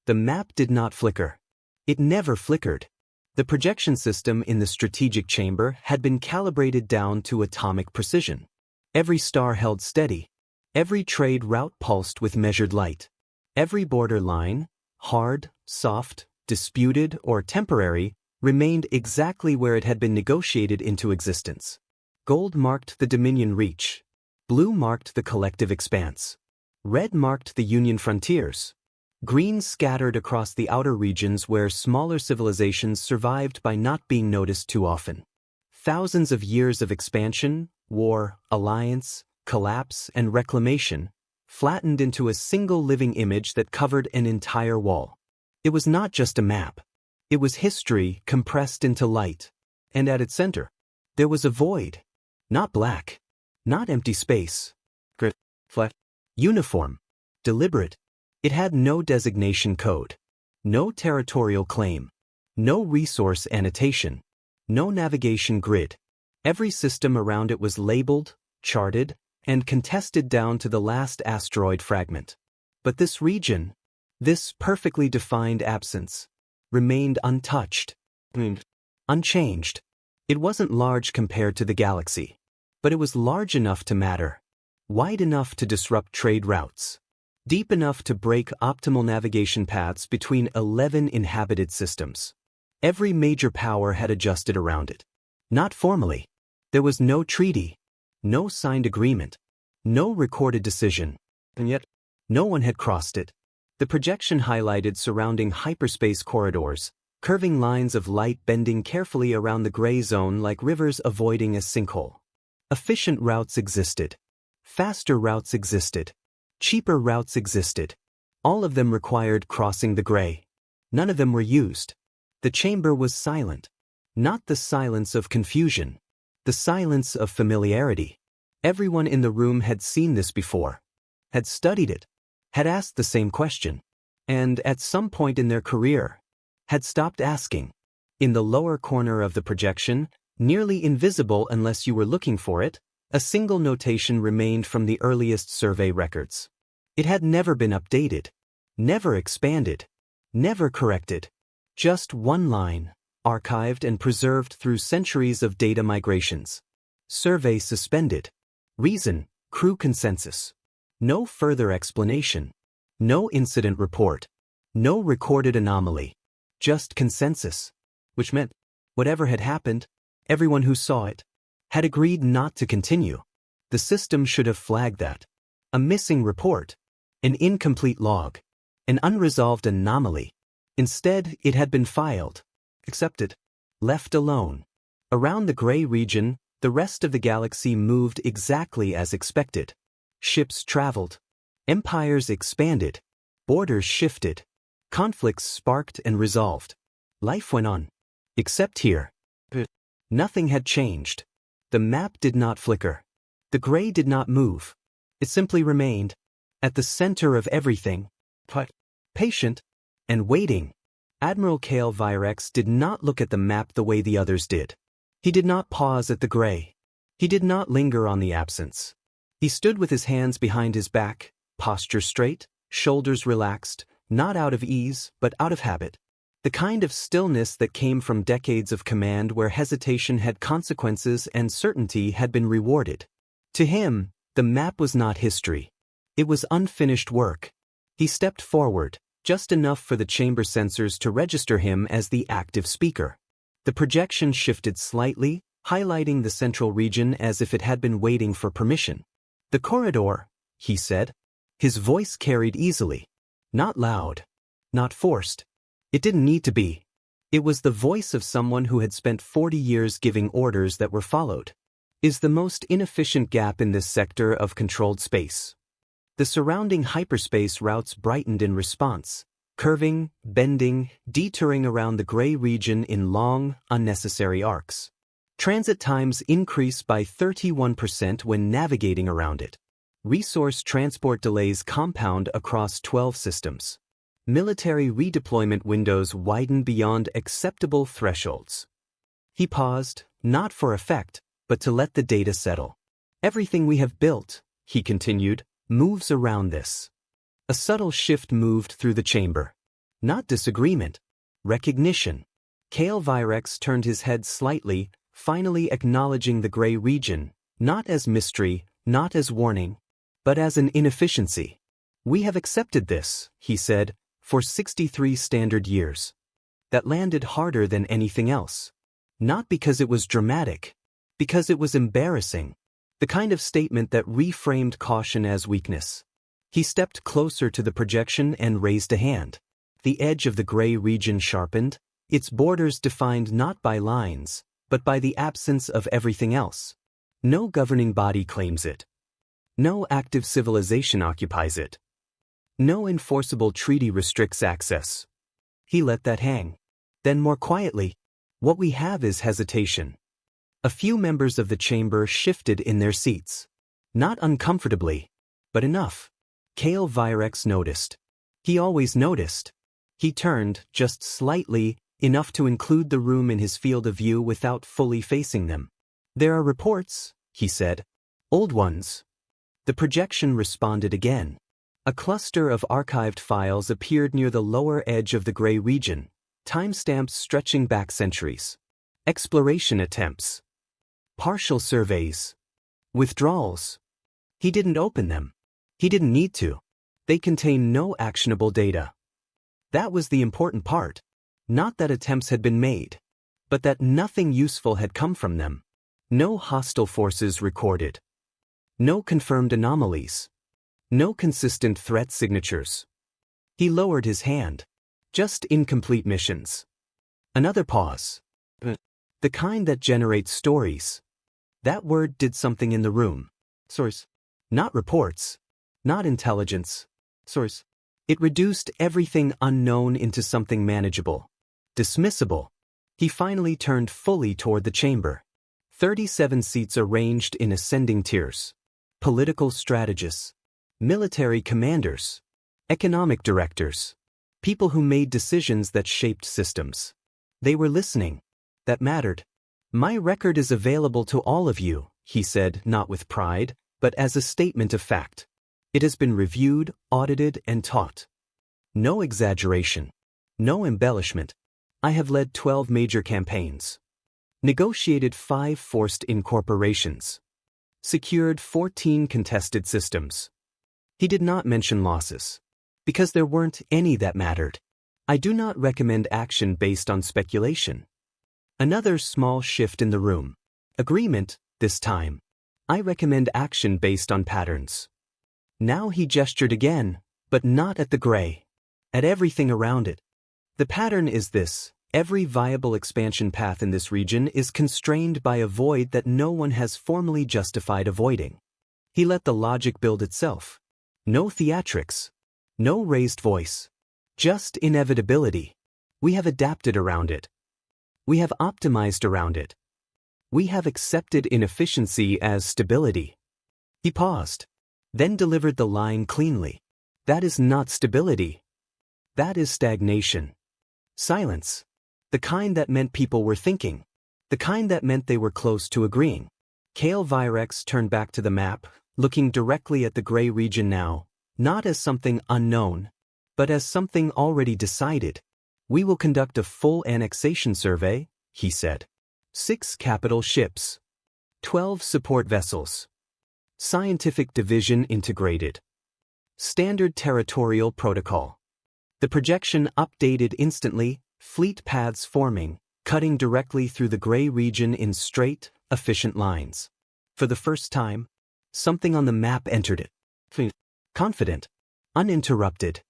The map did not flicker. It never flickered. The projection system in the strategic chamber had been calibrated down to atomic precision. Every star held steady. Every trade route pulsed with measured light. Every border line, hard, soft, disputed, or temporary, remained exactly where it had been negotiated into existence. Gold marked the Dominion reach. Blue marked the collective expanse. Red marked the Union frontiers. Green scattered across the outer regions where smaller civilizations survived by not being noticed too often. Thousands of years of expansion, war, alliance, collapse, and reclamation flattened into a single living image that covered an entire wall. It was not just a map. It was history compressed into light. And at its center, there was a void. Not black. Not empty space. Grit. Flat. Uniform. Deliberate. It had no designation code. No territorial claim. No resource annotation. No navigation grid. Every system around it was labeled, charted, and contested down to the last asteroid fragment. But this region, this perfectly defined absence, remained untouched, unchanged. It wasn't large compared to the galaxy, but it was large enough to matter, wide enough to disrupt trade routes, deep enough to break optimal navigation paths between 11 inhabited systems. Every major power had adjusted around it. Not formally. There was no treaty, no signed agreement, no recorded decision, and yet no one had crossed it. The projection highlighted surrounding hyperspace corridors, curving lines of light bending carefully around the gray zone like rivers avoiding a sinkhole. Efficient routes existed. Faster routes existed. Cheaper routes existed. All of them required crossing the gray. None of them were used. The chamber was silent. Not the silence of confusion. The silence of familiarity. Everyone in the room had seen this before, had studied it, had asked the same question, and at some point in their career, had stopped asking. In the lower corner of the projection, nearly invisible unless you were looking for it, a single notation remained from the earliest survey records. It had never been updated, never expanded, never corrected. Just one line, archived and preserved through centuries of data migrations. Survey suspended. Reason, crew consensus. No further explanation. No incident report. No recorded anomaly. Just consensus. Which meant, whatever had happened, everyone who saw it had agreed not to continue. The system should have flagged that. A missing report. An incomplete log. An unresolved anomaly. Instead, it had been filed. Accepted. Left alone. Around the gray region, the rest of the galaxy moved exactly as expected. Ships traveled. Empires expanded. Borders shifted. Conflicts sparked and resolved. Life went on. Except here. Nothing had changed. The map did not flicker. The gray did not move. It simply remained. At the center of everything. Patient. And waiting. Admiral Kale Virex did not look at the map the way the others did. He did not pause at the gray. He did not linger on the absence. He stood with his hands behind his back, posture straight, shoulders relaxed, not out of ease, but out of habit. The kind of stillness that came from decades of command where hesitation had consequences and certainty had been rewarded. To him, the map was not history. It was unfinished work. He stepped forward, just enough for the chamber sensors to register him as the active speaker. The projection shifted slightly, highlighting the central region as if it had been waiting for permission. The corridor, he said. His voice carried easily. Not loud. Not forced. It didn't need to be. It was the voice of someone who had spent 40 years giving orders that were followed. Is the most inefficient gap in this sector of controlled space. The surrounding hyperspace routes brightened in response, curving, bending, detouring around the gray region in long, unnecessary arcs. Transit times increase by 31% when navigating around it. Resource transport delays compound across 12 systems. Military redeployment windows widen beyond acceptable thresholds. He paused, not for effect, but to let the data settle. Everything we have built, he continued, moves around this. A subtle shift moved through the chamber. Not disagreement. Recognition. Kale Virex turned his head slightly, finally acknowledging the gray region, not as mystery, not as warning, but as an inefficiency. We have accepted this, he said, for 63 standard years. That landed harder than anything else. Not because it was dramatic, because it was embarrassing. The kind of statement that reframed caution as weakness. He stepped closer to the projection and raised a hand. The edge of the gray region sharpened, its borders defined not by lines, but by the absence of everything else. No governing body claims it. No active civilization occupies it. No enforceable treaty restricts access. He let that hang. Then more quietly, what we have is hesitation. A few members of the chamber shifted in their seats. Not uncomfortably, but enough. Kale Virex noticed. He always noticed. He turned, just slightly, enough to include the room in his field of view without fully facing them. There are reports, he said. Old ones. The projection responded again. A cluster of archived files appeared near the lower edge of the gray region, timestamps stretching back centuries. Exploration attempts. Partial surveys. Withdrawals. He didn't open them. He didn't need to. They contain no actionable data. That was the important part. Not that attempts had been made, but that nothing useful had come from them. No hostile forces recorded. No confirmed anomalies. No consistent threat signatures. He lowered his hand. Just incomplete missions. Another pause. The kind that generates stories. That word did something in the room. Source. Not reports. Not intelligence. Source. It reduced everything unknown into something manageable. Dismissible. He finally turned fully toward the chamber. 37 seats arranged in ascending tiers. Political strategists. Military commanders. Economic directors. People who made decisions that shaped systems. They were listening. That mattered. My record is available to all of you, he said, not with pride, but as a statement of fact. It has been reviewed, audited, and taught. No exaggeration. No embellishment. I have led 12 major campaigns. Negotiated 5 forced incorporations. Secured 14 contested systems. He did not mention losses. Because there weren't any that mattered. I do not recommend action based on speculation. Another small shift in the room. Agreement, this time. I recommend action based on patterns. Now he gestured again, but not at the gray. At everything around it. The pattern is this: every viable expansion path in this region is constrained by a void that no one has formally justified avoiding. He let the logic build itself. No theatrics. No raised voice. Just inevitability. We have adapted around it. We have optimized around it. We have accepted inefficiency as stability. He paused, then delivered the line cleanly. That is not stability. That is stagnation. Silence. The kind that meant people were thinking. The kind that meant they were close to agreeing. Kale Virex turned back to the map, looking directly at the gray region now, not as something unknown, but as something already decided. We will conduct a full annexation survey, he said. 6 capital ships. 12 support vessels. Scientific division integrated. Standard territorial protocol. The projection updated instantly, fleet paths forming, cutting directly through the gray region in straight, efficient lines. For the first time, something on the map entered it. Confident. Uninterrupted.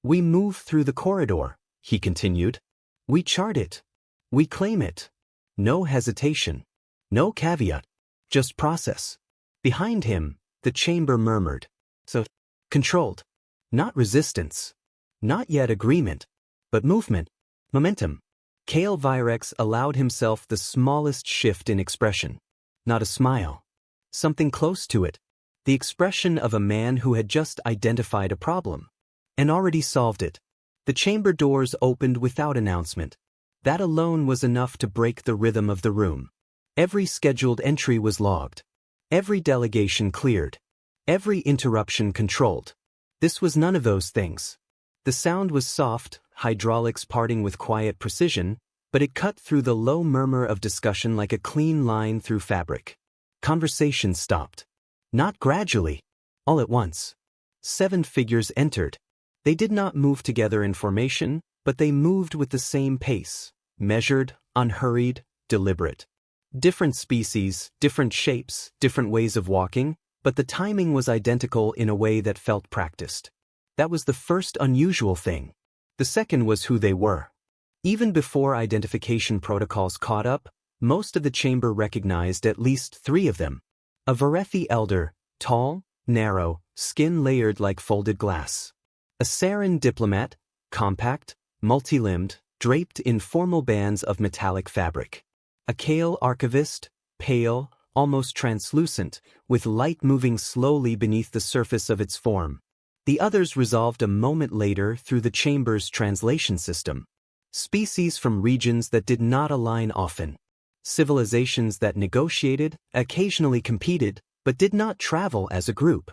We move through the corridor, he continued. We chart it. We claim it. No hesitation. No caveat. Just process. Behind him, the chamber murmured. So, controlled. Not resistance. Not yet agreement. But movement. Momentum. Kale Virex allowed himself the smallest shift in expression. Not a smile. Something close to it. The expression of a man who had just identified a problem. And already solved it. The chamber doors opened without announcement. That alone was enough to break the rhythm of the room. Every scheduled entry was logged. Every delegation cleared. Every interruption controlled. This was none of those things. The sound was soft, hydraulics parting with quiet precision, but it cut through the low murmur of discussion like a clean line through fabric. Conversation stopped. Not gradually. All at once. 7 figures entered. They did not move together in formation, but they moved with the same pace, measured, unhurried, deliberate. Different species, different shapes, different ways of walking, but the timing was identical in a way that felt practiced. That was the first unusual thing. The second was who they were. Even before identification protocols caught up, most of the chamber recognized at least 3 of them. A Varethi elder, tall, narrow, skin layered like folded glass. A Sarin diplomat, compact, multi-limbed, draped in formal bands of metallic fabric. A Kale archivist, pale, almost translucent, with light moving slowly beneath the surface of its form. The others resolved a moment later through the chamber's translation system. Species from regions that did not align often. Civilizations that negotiated, occasionally competed, but did not travel as a group.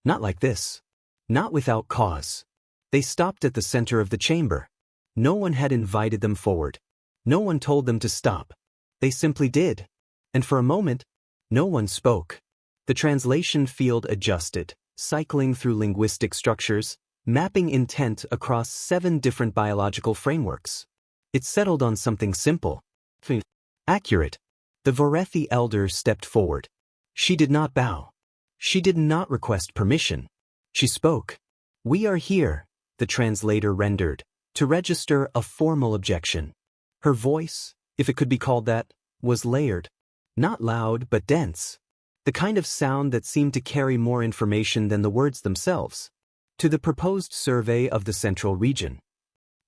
Not like this. Not without cause. They stopped at the center of the chamber. No one had invited them forward. No one told them to stop. They simply did. And for a moment, no one spoke. The translation field adjusted, cycling through linguistic structures, mapping intent across 7 different biological frameworks. It settled on something simple. Accurate. The Varethi elder stepped forward. She did not bow. She did not request permission. She spoke. "We are here," the translator rendered, "to register a formal objection." Her voice, if it could be called that, was layered. Not loud but dense. The kind of sound that seemed to carry more information than the words themselves. To the proposed survey of the central region.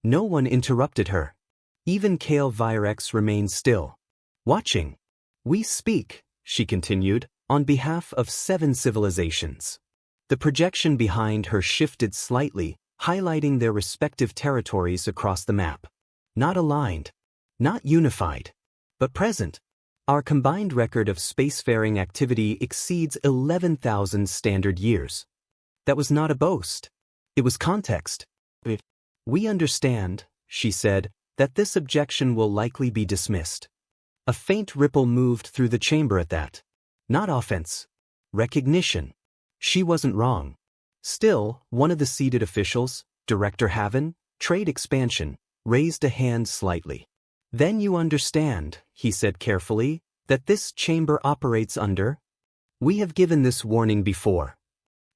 No one interrupted her. Even Kale Virex remained still. Watching. "We speak," she continued, "on behalf of 7 civilizations." The projection behind her shifted slightly, highlighting their respective territories across the map. Not aligned. Not unified. But present. Our combined record of spacefaring activity exceeds 11,000 standard years. That was not a boast. It was context. "We understand," she said, "that this objection will likely be dismissed." A faint ripple moved through the chamber at that. Not offense. Recognition. She wasn't wrong. Still, one of the seated officials, Director Haven, Trade Expansion, raised a hand slightly. "Then you understand," he said carefully, "that this chamber operates under. We have given this warning before."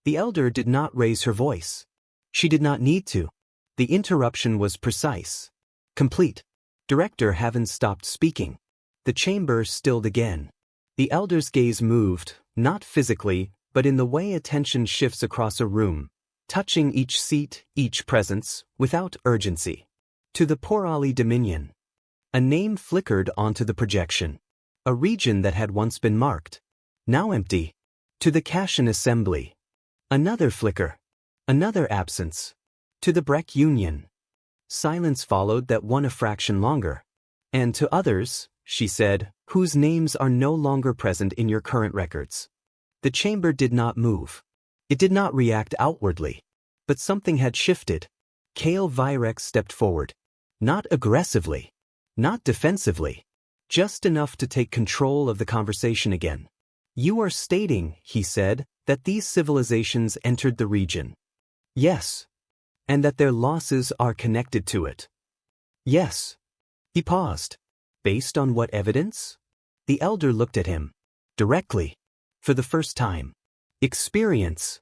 The elder did not raise her voice. She did not need to. The interruption was precise. Complete. Director Haven stopped speaking. The chamber stilled again. The elder's gaze moved, not physically, but in the way attention shifts across a room, touching each seat, each presence, without urgency. To the Porali Dominion. A name flickered onto the projection. A region that had once been marked. Now empty. To the Cashin Assembly. Another flicker. Another absence. To the Breck Union. Silence followed that one a fraction longer. "And to others," she said, "whose names are no longer present in your current records." The chamber did not move. It did not react outwardly. But something had shifted. Kale Virex stepped forward. Not aggressively. Not defensively. Just enough to take control of the conversation again. "You are stating," he said, "that these civilizations entered the region." "Yes." "And that their losses are connected to it." "Yes." He paused. "Based on what evidence?" The elder looked at him. Directly. For the first time. "Experience."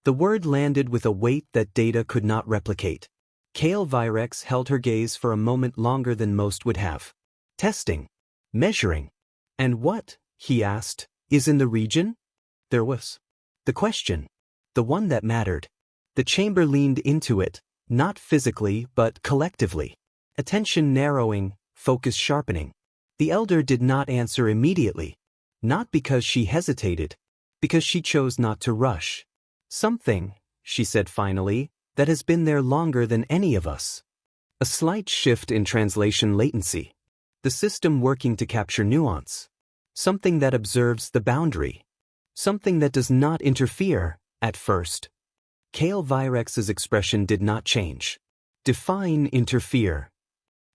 The word landed with a weight that data could not replicate. Kale Virex held her gaze for a moment longer than most would have. "Testing. Measuring. And what," he asked, "is in the region?" There was. The question. The one that mattered. The chamber leaned into it, not physically but collectively. Attention narrowing, focus sharpening. The elder did not answer immediately. Not because she hesitated. Because she chose not to rush. "Something," she said finally, "that has been there longer than any of us." A slight shift in translation latency. The system working to capture nuance. Something that observes the boundary. Something that does not interfere, at first. Kale Virex's expression did not change. Define interfere.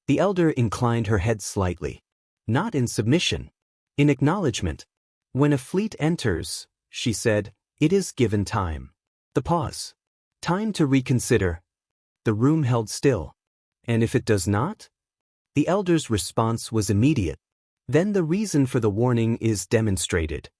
The elder inclined her head slightly. Not in submission. In acknowledgement. When a fleet enters, she said, it is given time. The pause. Time to reconsider. The room held still. And if it does not? The elder's response was immediate. Then the reason for the warning is demonstrated.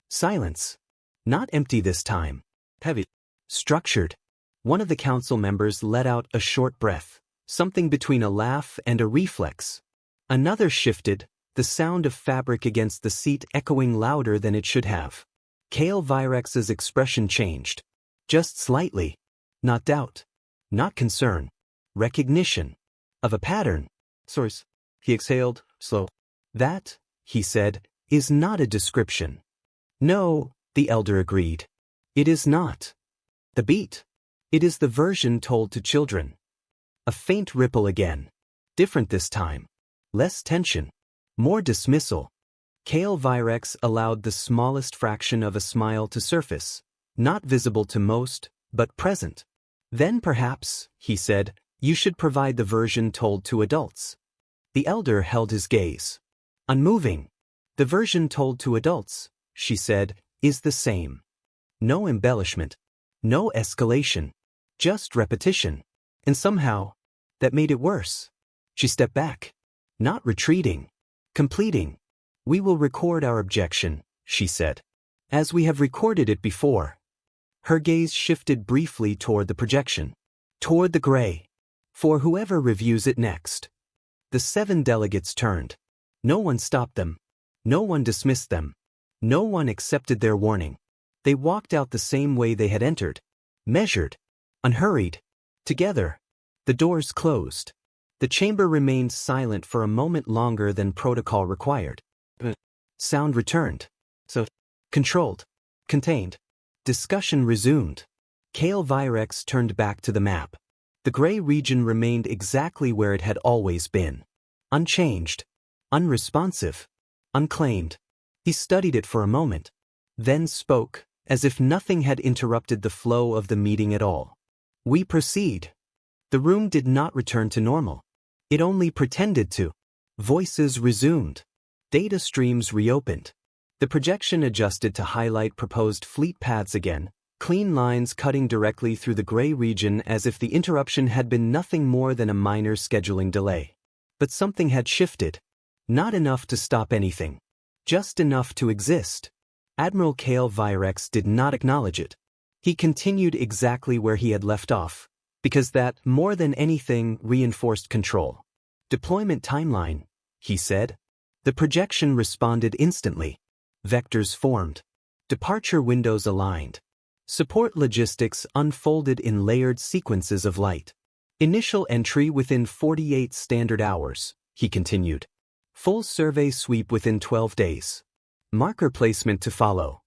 Silence. Not empty this time. Heavy. Structured. One of the council members let out a short breath, something between a laugh and a reflex. Another shifted, the sound of fabric against the seat echoing louder than it should have. Kale Virex's expression changed. Just slightly. Not doubt. Not concern. Recognition. Of a pattern. Source. He exhaled, slow. That, he said, is not a description. No, the elder agreed. It is not. The beat. It is the version told to children. A faint ripple again. Different this time. Less tension. More dismissal. Kale Virex allowed the smallest fraction of a smile to surface, not visible to most, but present. Then perhaps, he said, you should provide the version told to adults. The elder held his gaze. Unmoving. The version told to adults, she said, is the same. No embellishment. No escalation. Just repetition. And somehow, that made it worse. She stepped back. Not retreating. Completing. We will record our objection, she said. As we have recorded it before. Her gaze shifted briefly toward the projection. Toward the gray. For whoever reviews it next. The 7 delegates turned. No one stopped them. No one dismissed them. No one accepted their warning. They walked out the same way they had entered. Measured. Unhurried. Together. The doors closed. The chamber remained silent for a moment longer than protocol required. Sound returned. So, controlled. Contained. Discussion resumed. Kale Virex turned back to the map. The gray region remained exactly where it had always been. Unchanged. Unresponsive. Unclaimed. He studied it for a moment. Then spoke, as if nothing had interrupted the flow of the meeting at all. We proceed. The room did not return to normal. It only pretended to. Voices resumed. Data streams reopened. The projection adjusted to highlight proposed fleet paths again, clean lines cutting directly through the gray region as if the interruption had been nothing more than a minor scheduling delay. But something had shifted. Not enough to stop anything. Just enough to exist. Admiral Kale Virex did not acknowledge it. He continued exactly where he had left off, because that, more than anything, reinforced control. Deployment timeline, he said. The projection responded instantly. Vectors formed. Departure windows aligned. Support logistics unfolded in layered sequences of light. Initial entry within 48 standard hours, he continued. Full survey sweep within 12 days. Marker placement to follow.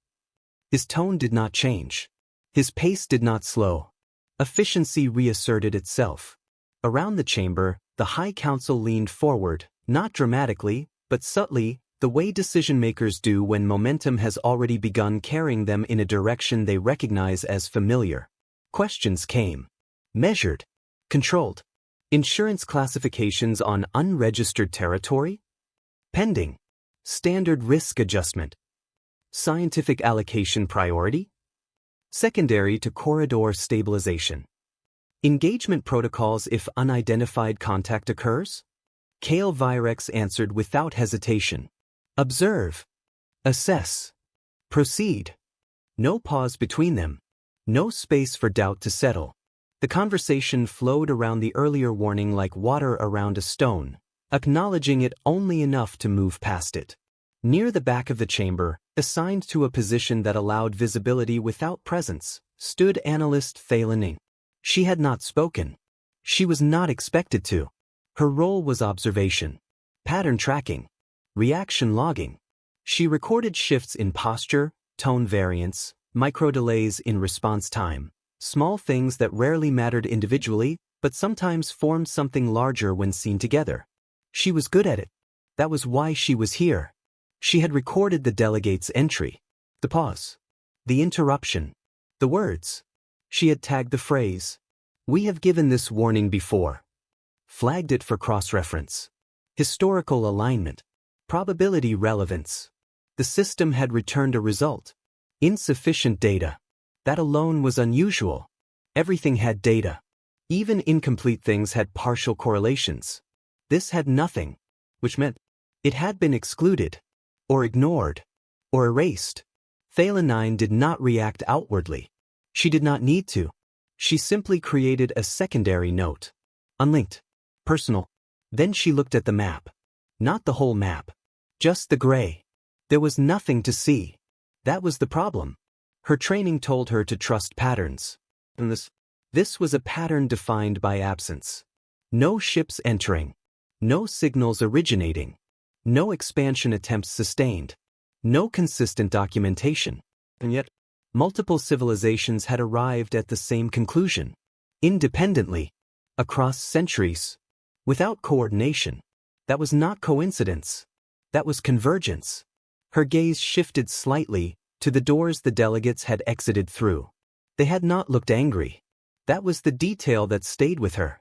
His tone did not change. His pace did not slow. Efficiency reasserted itself. Around the chamber, the High Council leaned forward, not dramatically, but subtly, the way decision-makers do when momentum has already begun carrying them in a direction they recognize as familiar. Questions came. Measured. Controlled. Insurance classifications on unregistered territory? Pending. Standard risk adjustment. Scientific allocation priority? Secondary to corridor stabilization. Engagement protocols if unidentified contact occurs? Kale Virex answered without hesitation. Observe. Assess. Proceed. No pause between them. No space for doubt to settle. The conversation flowed around the earlier warning like water around a stone, acknowledging it only enough to move past it. Near the back of the chamber, assigned to a position that allowed visibility without presence, stood analyst Thalaning. She had not spoken. She was not expected to. Her role was observation, pattern tracking, reaction logging. She recorded shifts in posture, tone variance, micro delays in response time, small things that rarely mattered individually, but sometimes formed something larger when seen together. She was good at it. That was why she was here. She had recorded the delegate's entry, the pause, the interruption, the words. She had tagged the phrase, "We have given this warning before." Flagged it for cross-reference. Historical alignment. Probability relevance. The system had returned a result. Insufficient data. That alone was unusual. Everything had data. Even incomplete things had partial correlations. This had nothing, which meant it had been excluded, or ignored, or erased. Thalen 9 did not react outwardly. She did not need to. She simply created a secondary note. Unlinked. Personal. Then she looked at the map. Not the whole map. Just the gray. There was nothing to see. That was the problem. Her training told her to trust patterns. And this was a pattern defined by absence. No ships entering. No signals originating. No expansion attempts sustained. No consistent documentation. And yet, multiple civilizations had arrived at the same conclusion. Independently. Across centuries. Without coordination. That was not coincidence. That was convergence. Her gaze shifted slightly to the doors the delegates had exited through. They had not looked angry. That was the detail that stayed with her.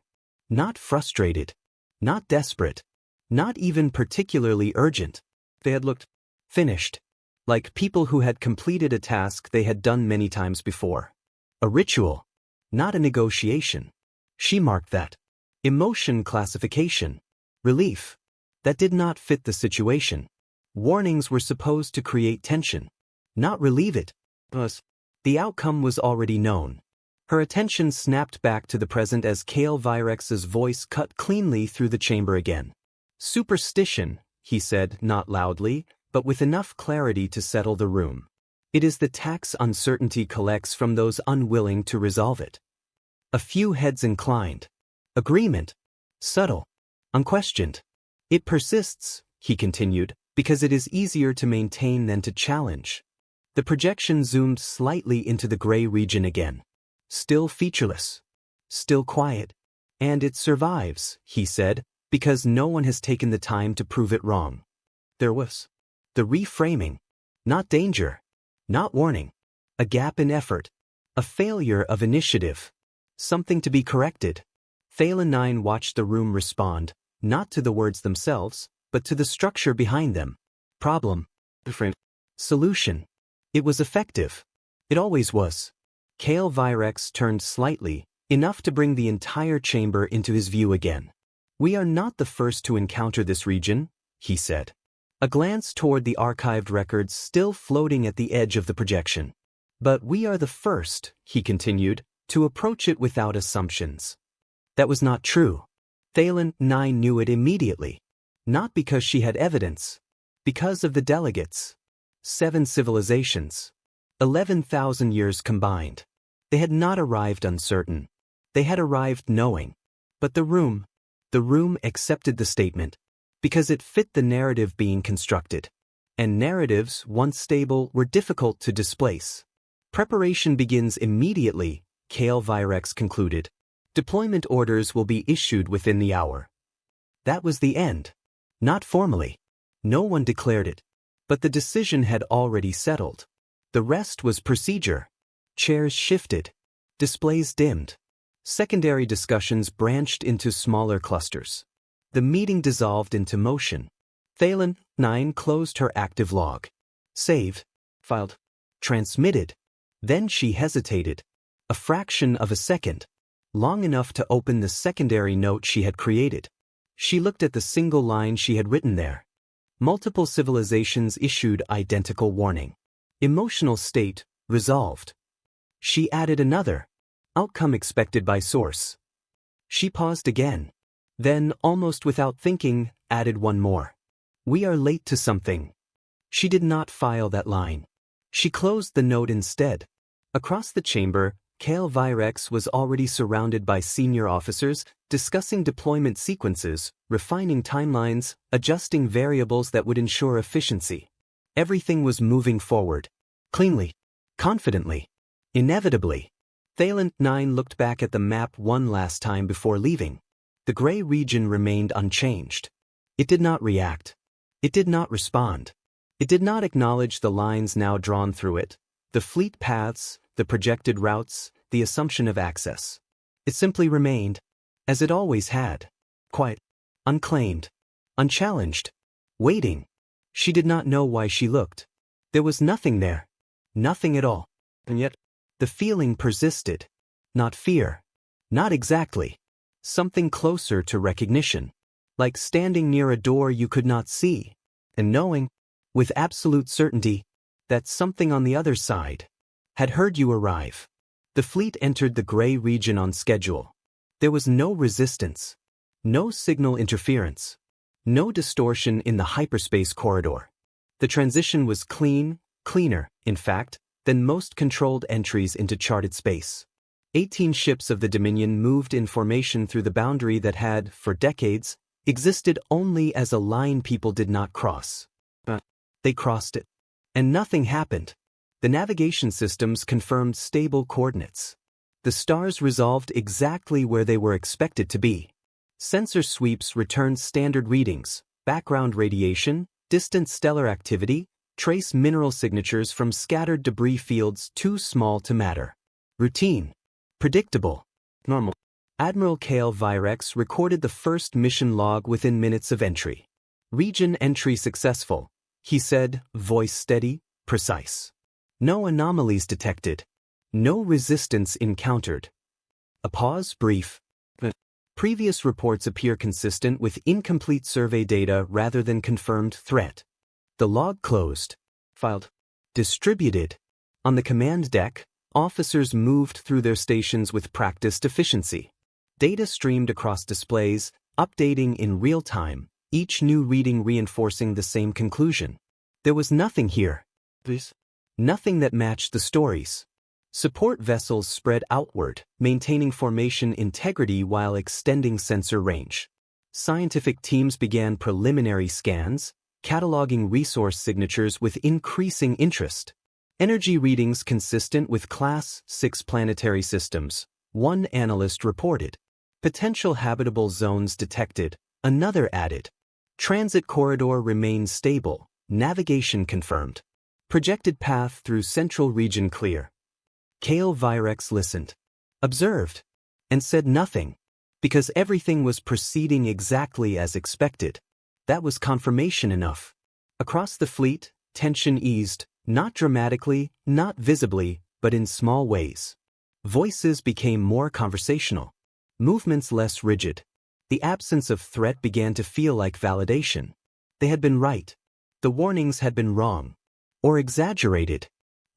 Not frustrated. Not desperate. Not even particularly urgent. They had looked finished. Like people who had completed a task they had done many times before. A ritual. Not a negotiation. She marked that. Emotion classification. Relief. That did not fit the situation. Warnings were supposed to create tension. Not relieve it. Thus, the outcome was already known. Her attention snapped back to the present as Kale Virex's voice cut cleanly through the chamber again. Superstition, he said, not loudly, but with enough clarity to settle the room. It is the tax uncertainty collects from those unwilling to resolve it. A few heads inclined. Agreement. Subtle. Unquestioned. It persists, he continued, because it is easier to maintain than to challenge. The projection zoomed slightly into the gray region again. Still featureless. Still quiet. And it survives, he said, because no one has taken the time to prove it wrong. There was the reframing. Not danger. Not warning. A gap in effort. A failure of initiative. Something to be corrected. Thalen 9 watched the room respond, not to the words themselves, but to the structure behind them. Problem. Solution. It was effective. It always was. Kale Virex turned slightly, enough to bring the entire chamber into his view again. We are not the first to encounter this region, he said. A glance toward the archived records still floating at the edge of the projection. But we are the first, he continued, to approach it without assumptions. That was not true. Thalen 9 knew it immediately. Not because she had evidence. Because of the delegates. 7 civilizations. 11,000 years combined. They had not arrived uncertain. They had arrived knowing. But the room accepted the statement. Because it fit the narrative being constructed. And narratives, once stable, were difficult to displace. Preparation begins immediately, Kale Virex concluded. Deployment orders will be issued within the hour. That was the end. Not formally. No one declared it. But the decision had already settled. The rest was procedure. Chairs shifted. Displays dimmed. Secondary discussions branched into smaller clusters. The meeting dissolved into motion. Thalen 9 closed her active log. Saved. Filed. Transmitted. Then she hesitated. A fraction of a second. Long enough to open the secondary note she had created. She looked at the single line she had written there. Multiple civilizations issued identical warning. Emotional state, resolved. She added another. Outcome expected by source. She paused again. Then, almost without thinking, added one more. We are late to something. She did not file that line. She closed the note instead. Across the chamber, Kale Virex was already surrounded by senior officers, discussing deployment sequences, refining timelines, adjusting variables that would ensure efficiency. Everything was moving forward. Cleanly. Confidently. Inevitably. Thalen 9 looked back at the map one last time before leaving. The gray region remained unchanged. It did not react. It did not respond. It did not acknowledge the lines now drawn through it, the fleet paths, the projected routes, the assumption of access. It simply remained, as it always had, quiet, unclaimed, unchallenged, waiting. She did not know why she looked. There was nothing there. Nothing at all. And yet, the feeling persisted. Not fear. Not exactly. Something closer to recognition. Like standing near a door you could not see, and knowing, with absolute certainty, that something on the other side had heard you arrive. The fleet entered the gray region on schedule. There was no resistance. No signal interference. No distortion in the hyperspace corridor. The transition was clean, cleaner, in fact, than most controlled entries into charted space. 18 ships of the Dominion moved in formation through the boundary that had, for decades, existed only as a line people did not cross. But they crossed it. And nothing happened. The navigation systems confirmed stable coordinates. The stars resolved exactly where they were expected to be. Sensor sweeps returned standard readings, background radiation, distant stellar activity, trace mineral signatures from scattered debris fields too small to matter. Routine. Predictable. Normal. Admiral Kale Virex recorded the first mission log within minutes of entry. Region entry successful, he said, voice steady, precise. No anomalies detected. No resistance encountered. A pause, brief. Previous reports appear consistent with incomplete survey data rather than confirmed threat. The log closed. Filed. Distributed. On the command deck, officers moved through their stations with practiced efficiency. Data streamed across displays, updating in real time, each new reading reinforcing the same conclusion. There was nothing here. Nothing that matched the stories. Support vessels spread outward, maintaining formation integrity while extending sensor range. Scientific teams began preliminary scans, cataloging resource signatures with increasing interest. Energy readings consistent with Class 6 planetary systems, one analyst reported. Potential habitable zones detected, another added. Transit corridor remains stable, navigation confirmed. Projected path through central region clear. Kale Virex listened, observed, and said nothing, because everything was proceeding exactly as expected. That was confirmation enough. Across the fleet, tension eased, not dramatically, not visibly, but in small ways. Voices became more conversational. Movements less rigid. The absence of threat began to feel like validation. They had been right. The warnings had been wrong. Or exaggerated.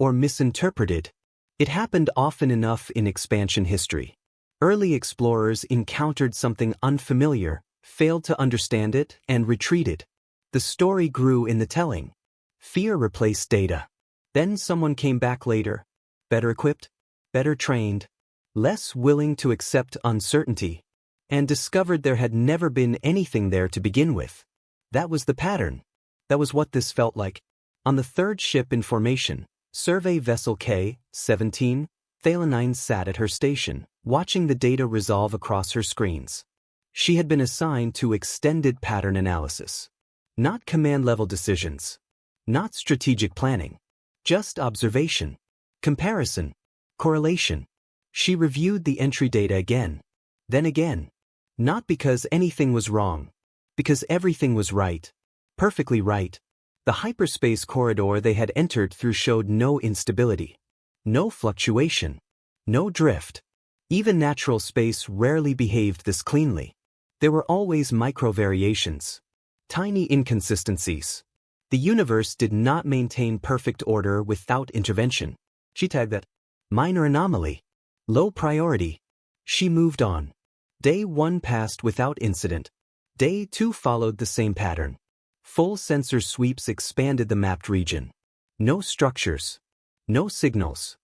Or misinterpreted. It happened often enough in expansion history. Early explorers encountered something unfamiliar, failed to understand it, and retreated. The story grew in the telling. Fear replaced data. Then someone came back later, better equipped, better trained, less willing to accept uncertainty, and discovered there had never been anything there to begin with. That was the pattern. That was what this felt like. On the third ship in formation, Survey Vessel K-17, Thalanine sat at her station, watching the data resolve across her screens. She had been assigned to extended pattern analysis. Not command-level decisions. Not strategic planning. Just observation. Comparison. Correlation. She reviewed the entry data again. Then again. Not because anything was wrong. Because everything was right. Perfectly right. The hyperspace corridor they had entered through showed no instability. No fluctuation. No drift. Even natural space rarely behaved this cleanly. There were always micro-variations. Tiny inconsistencies. The universe did not maintain perfect order without intervention. She tagged that minor anomaly. Low priority. She moved on. Day 1 passed without incident. Day 2 followed the same pattern. Full sensor sweeps expanded the mapped region. No structures. No signals.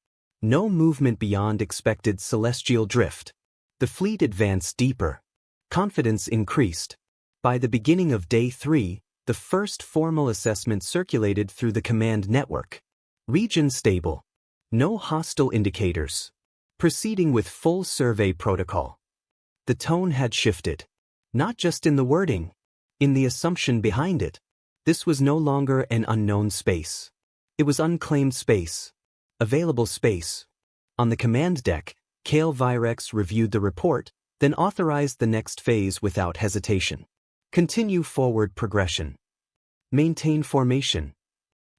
No movement beyond expected celestial drift. The fleet advanced deeper. Confidence increased. By the beginning of Day 3, the first formal assessment circulated through the command network. Region stable. No hostile indicators. Proceeding with full survey protocol. The tone had shifted. Not just in the wording. In the assumption behind it. This was no longer an unknown space. It was unclaimed space. Available space. On the command deck, HFY reviewed the report, then authorized the next phase without hesitation. Continue forward progression. Maintain formation.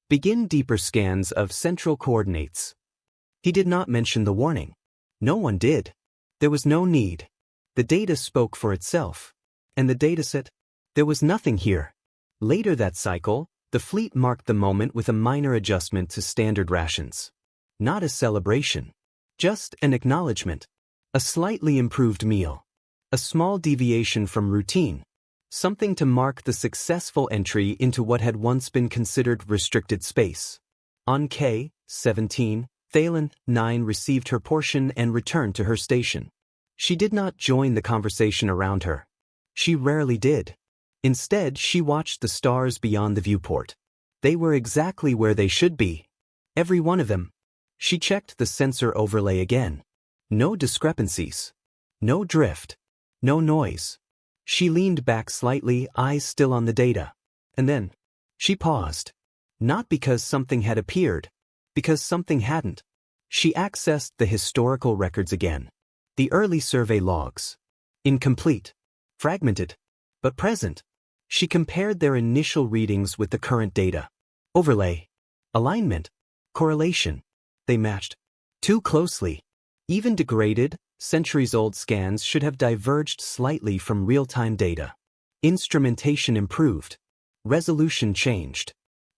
Begin deeper scans of central coordinates. He did not mention the warning. No one did. There was no need. The data spoke for itself. And the dataset? There was nothing here. Later that cycle, the fleet marked the moment with a minor adjustment to standard rations. Not a celebration. Just an acknowledgement. A slightly improved meal. A small deviation from routine. Something to mark the successful entry into what had once been considered restricted space. On K-17, Thalen 9 received her portion and returned to her station. She did not join the conversation around her. She rarely did. Instead, she watched the stars beyond the viewport. They were exactly where they should be. Every one of them. She checked the sensor overlay again. No discrepancies. No drift. No noise. She leaned back slightly, eyes still on the data. And then, she paused. Not because something had appeared, because something hadn't. She accessed the historical records again. The early survey logs. Incomplete. Fragmented. But present. She compared their initial readings with the current data. Overlay. Alignment. Correlation. They matched. Too closely. Even degraded, centuries-old scans should have diverged slightly from real-time data. Instrumentation improved. Resolution changed.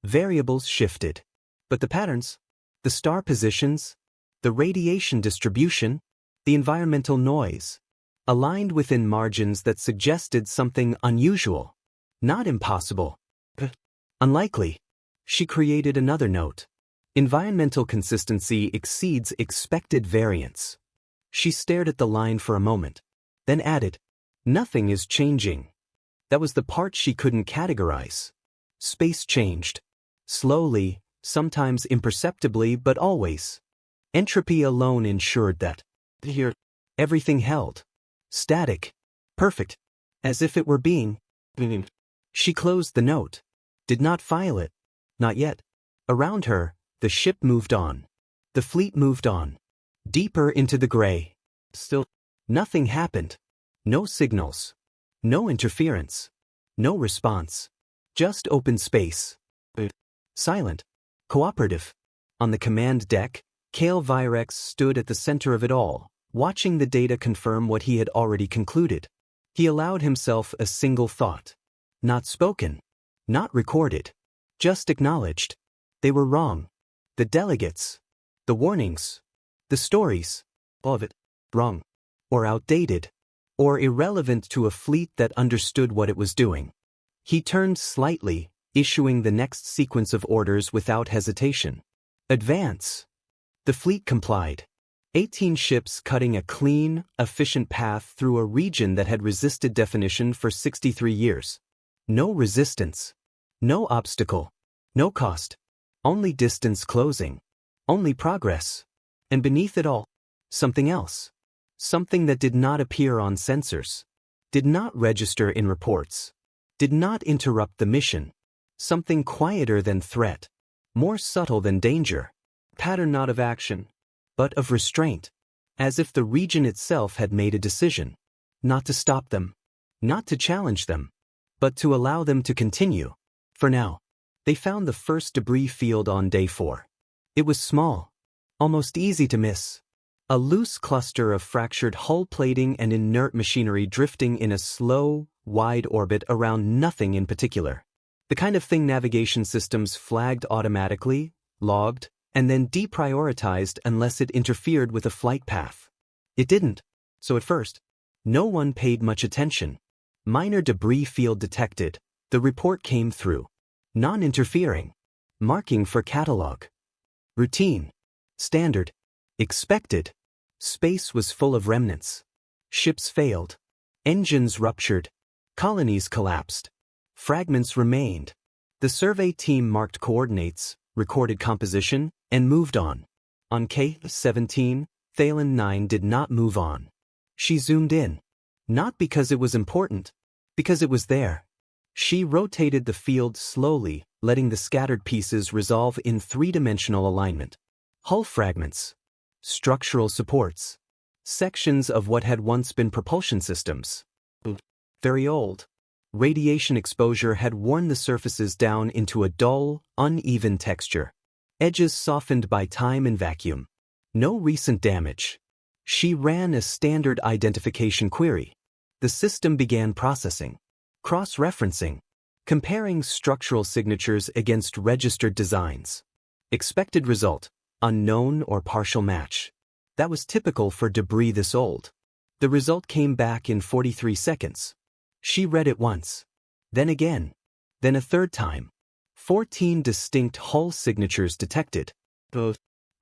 Variables shifted. But the patterns, the star positions, the radiation distribution, the environmental noise, aligned within margins that suggested something unusual. Not impossible. Unlikely. She created another note. Environmental consistency exceeds expected variance. She stared at the line for a moment, then added, nothing is changing. That was the part she couldn't categorize. Space changed. Slowly, sometimes imperceptibly, but always. Entropy alone ensured that. Here, everything held. Static. Perfect. As if it were being. She closed the note. Did not file it. Not yet. Around her, the ship moved on. The fleet moved on. Deeper into the gray. Still, nothing happened. No signals. No interference. No response. Just open space. Silent. Cooperative. On the command deck, HFY stood at the center of it all, watching the data confirm what he had already concluded. He allowed himself a single thought. Not spoken. Not recorded. Just acknowledged. They were wrong. The delegates. The warnings. The stories. All of it. Wrong. Or outdated. Or irrelevant to a fleet that understood what it was doing. He turned slightly, issuing the next sequence of orders without hesitation. Advance. The fleet complied. 18 ships cutting a clean, efficient path through a region that had resisted definition for 63 years. No resistance. No obstacle. No cost. Only distance closing. Only progress. And beneath it all, something else. Something that did not appear on sensors. Did not register in reports. Did not interrupt the mission. Something quieter than threat. More subtle than danger. Pattern not of action, but of restraint. As if the region itself had made a decision. Not to stop them. Not to challenge them. But to allow them to continue. For now. They found the first debris field on day 4. It was small. Almost easy to miss. A loose cluster of fractured hull plating and inert machinery drifting in a slow, wide orbit around nothing in particular. The kind of thing navigation systems flagged automatically, logged, and then deprioritized unless it interfered with a flight path. It didn't. So at first, no one paid much attention. Minor debris field detected. The report came through. Non-interfering. Marking for catalog. Routine. Standard. Expected. Space was full of remnants. Ships failed. Engines ruptured. Colonies collapsed. Fragments remained. The survey team marked coordinates, recorded composition, and moved on. On K-17, Thalen 9 did not move on. She zoomed in. Not because it was important, because it was there. She rotated the field slowly, letting the scattered pieces resolve in three-dimensional alignment. Hull fragments. Structural supports. Sections of what had once been propulsion systems. Very old. Radiation exposure had worn the surfaces down into a dull, uneven texture. Edges softened by time and vacuum. No recent damage. She ran a standard identification query. The system began processing, cross-referencing, comparing structural signatures against registered designs. Expected result, unknown or partial match. That was typical for debris this old. The result came back in 43 seconds. She read it once, then again, then a third time. 14 distinct hull signatures detected.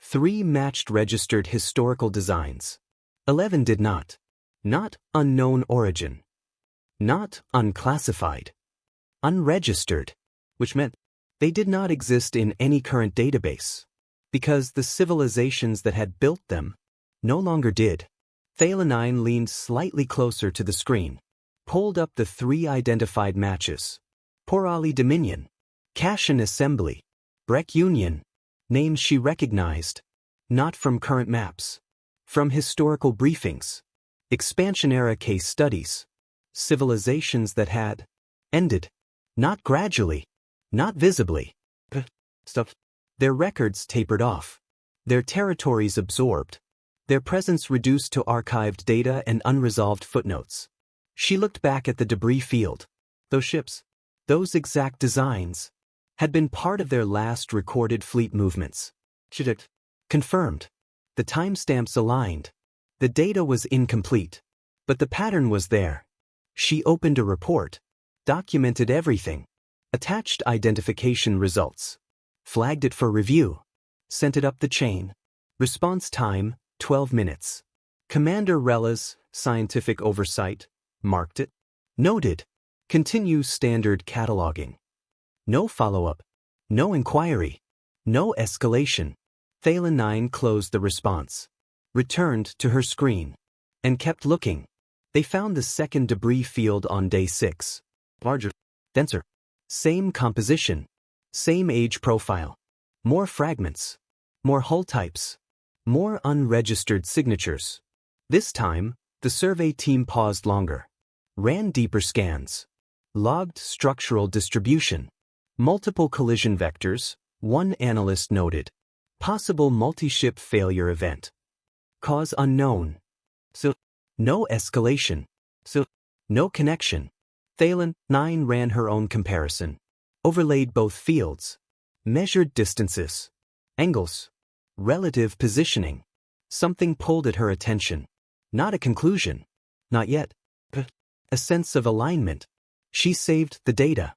3 matched registered historical designs. 11 did not. Not unknown origin. Not unclassified. Unregistered, which meant they did not exist in any current database, because the civilizations that had built them no longer did. Thalanine leaned slightly closer to the screen, pulled up the 3 identified matches. Porali Dominion, Cashin Assembly, Breck Union, names she recognized, not from current maps, from historical briefings, expansion-era case studies, civilizations that had ended, not gradually, not visibly. Their records tapered off, their territories absorbed, their presence reduced to archived data and unresolved footnotes. She looked back at the debris field. Those ships, those exact designs, had been part of their last recorded fleet movements. Confirmed. The timestamps aligned. The data was incomplete, but the pattern was there. She opened a report, documented everything, attached identification results, flagged it for review, sent it up the chain. Response time, 12 minutes. Commander Rella's scientific oversight marked it. Noted. Continue standard cataloging. No follow-up. No inquiry. No escalation. Thalen 9 closed the response, returned to her screen, and kept looking. They found the second debris field on day 6. Larger. Denser. Same composition. Same age profile. More fragments. More hull types. More unregistered signatures. This time, the survey team paused longer. Ran deeper scans. Logged structural distribution. Multiple collision vectors, one analyst noted. Possible multi-ship failure event. Cause unknown. So, no escalation. So, no connection. Thalen 9 ran her own comparison. Overlaid both fields. Measured distances. Angles. Relative positioning. Something pulled at her attention. Not a conclusion. Not yet. A sense of alignment. She saved the data.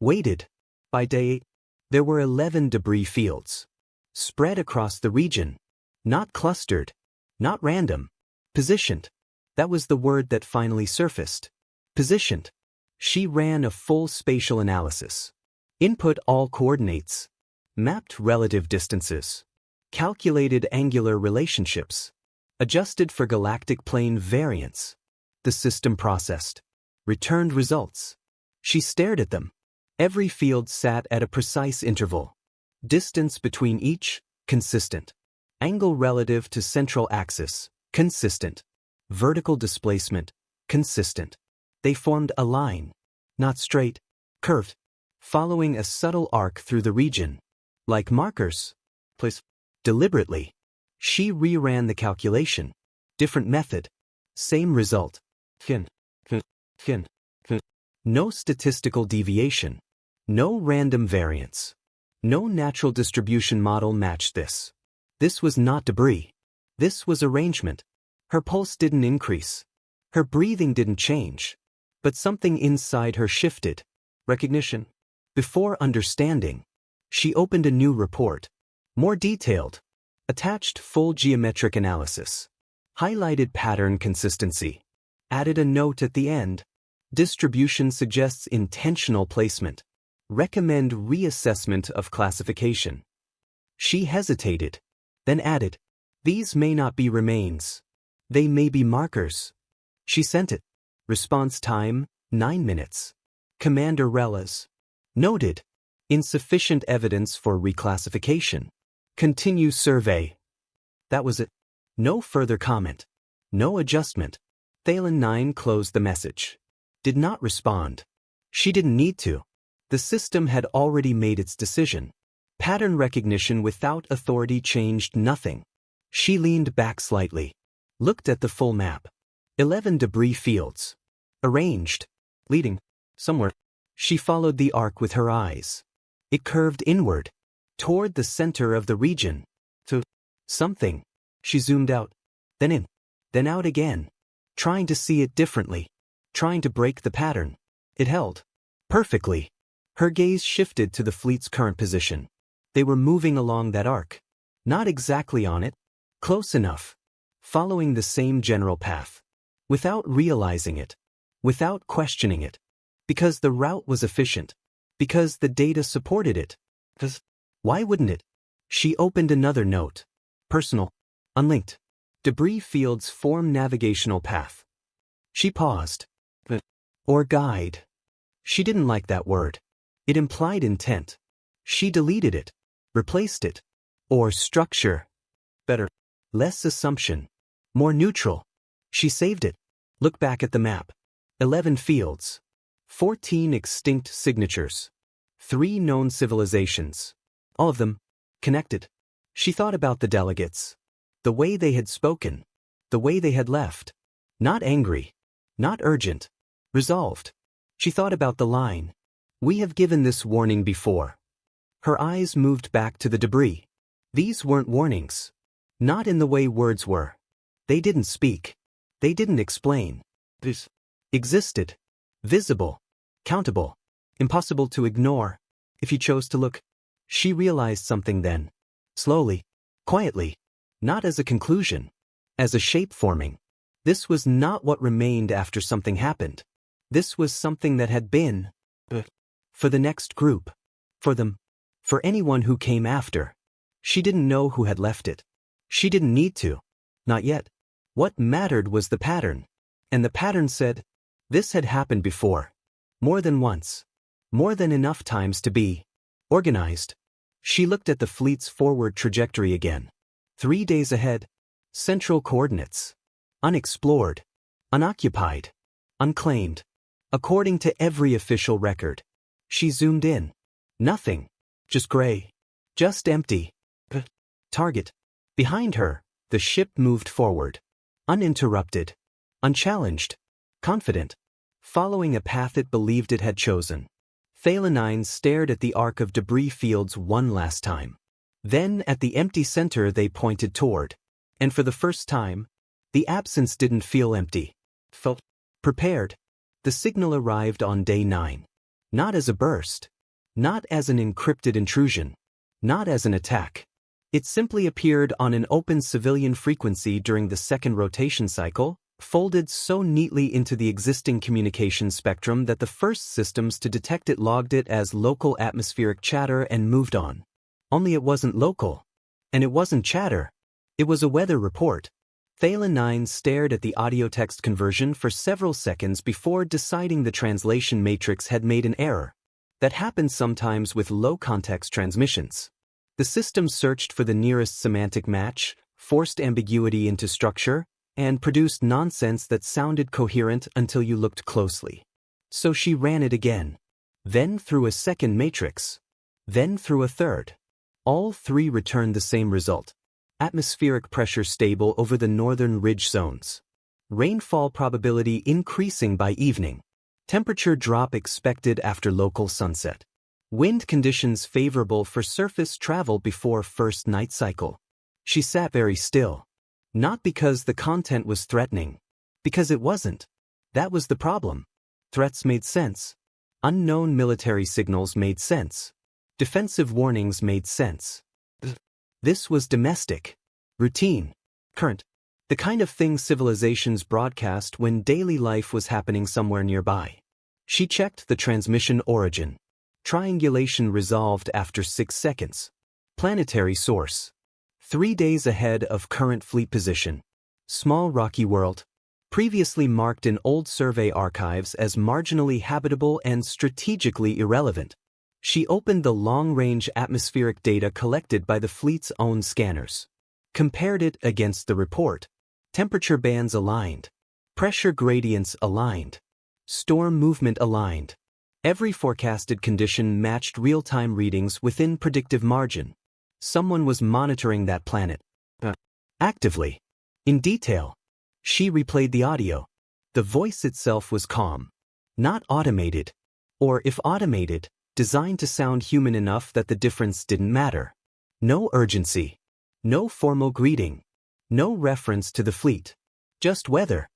Waited. By day 8, there were 11 debris fields. Spread across the region. Not clustered. Not random. Positioned. That was the word that finally surfaced. Positioned. She ran a full spatial analysis. Input all coordinates. Mapped relative distances. Calculated angular relationships. Adjusted for galactic plane variance. The system processed. Returned results. She stared at them. Every field sat at a precise interval. Distance between each, consistent. Angle relative to central axis, consistent. Vertical displacement, consistent. They formed a line, not straight, curved, following a subtle arc through the region. Like markers. Placed deliberately. She reran the calculation. Different method. Same result. No statistical deviation. No random variance. No natural distribution model matched this. This was not debris. This was arrangement. Her pulse didn't increase. Her breathing didn't change. But something inside her shifted. Recognition. Before understanding, she opened a new report. More detailed. Attached full geometric analysis. Highlighted pattern consistency. Added a note at the end. Distribution suggests intentional placement. Recommend reassessment of classification. She hesitated, then added, these may not be remains. They may be markers. She sent it. Response time, 9 minutes. Commander Rella's. Noted. Insufficient evidence for reclassification. Continue survey. That was it. No further comment. No adjustment. Thalen 9 closed the message. Did not respond. She didn't need to. The system had already made its decision. Pattern recognition without authority changed nothing. She leaned back slightly. Looked at the full map. 11 debris fields. Arranged. Leading. Somewhere. She followed the arc with her eyes. It curved inward. Toward the center of the region. To something. She zoomed out. Then in. Then out again. Trying to see it differently. Trying to break the pattern. It held. Perfectly. Her gaze shifted to the fleet's current position. They were moving along that arc. Not exactly on it. Close enough. Following the same general path. Without realizing it. Without questioning it. Because the route was efficient. Because the data supported it. Why wouldn't it? She opened another note. Personal. Unlinked. Debris fields form navigational path. She paused. Or guide. She didn't like that word. It implied intent. She deleted it. Replaced it. Or structure. Better. Less assumption. More neutral. She saved it. Look back at the map. 11 fields. 14 extinct signatures. 3 known civilizations. All of them connected. She thought about the delegates. The way they had spoken. The way they had left. Not angry. Not urgent. Resolved. She thought about the line. We have given this warning before. Her eyes moved back to the debris. These weren't warnings. Not in the way words were. They didn't speak. They didn't explain. This existed. Visible. Countable. Impossible to ignore. If you chose to look. She realized something then. Slowly. Quietly. Not as a conclusion. As a shape forming. This was not what remained after something happened. This was something that had been. For the next group. For them. For anyone who came after. She didn't know who had left it. She didn't need to. Not yet. What mattered was the pattern. And the pattern said, this had happened before. More than once. More than enough times to be organized. She looked at the fleet's forward trajectory again. 3 days ahead. Central coordinates. Unexplored. Unoccupied. Unclaimed. According to every official record. She zoomed in. Nothing. Just gray. Just empty. Target. Behind her, the ship moved forward. Uninterrupted. Unchallenged. Confident. Following a path it believed it had chosen. Thalen stared at the arc of debris fields one last time. Then at the empty center they pointed toward. And for the first time, the absence didn't feel empty. Felt prepared. The signal arrived on day 9. Not as a burst. Not as an encrypted intrusion. Not as an attack. It simply appeared on an open civilian frequency during the second rotation cycle, folded so neatly into the existing communication spectrum that the first systems to detect it logged it as local atmospheric chatter and moved on. Only it wasn't local. And it wasn't chatter. It was a weather report. Thalen 9 stared at the audio-text conversion for several seconds before deciding the translation matrix had made an error. That happens sometimes with low-context transmissions. The system searched for the nearest semantic match, forced ambiguity into structure, and produced nonsense that sounded coherent until you looked closely. So she ran it again. Then through a second matrix. Then through a third. All 3 returned the same result. Atmospheric pressure stable over the northern ridge zones. Rainfall probability increasing by evening. Temperature drop expected after local sunset. Wind conditions favorable for surface travel before first night cycle. She sat very still. Not because the content was threatening. Because it wasn't. That was the problem. Threats made sense. Unknown military signals made sense. Defensive warnings made sense. This was domestic. Routine. Current. The kind of thing civilizations broadcast when daily life was happening somewhere nearby. She checked the transmission origin. Triangulation resolved after 6 seconds. Planetary source. 3 days ahead of current fleet position. Small rocky world. Previously marked in old survey archives as marginally habitable and strategically irrelevant. She opened the long-range atmospheric data collected by the fleet's own scanners. Compared it against the report. Temperature bands aligned. Pressure gradients aligned. Storm movement aligned. Every forecasted condition matched real-time readings within predictive margin. Someone was monitoring that planet. Actively. In detail. She replayed the audio. The voice itself was calm. Not automated. Or if automated, designed to sound human enough that the difference didn't matter. No urgency. No formal greeting. No reference to the fleet. Just weather.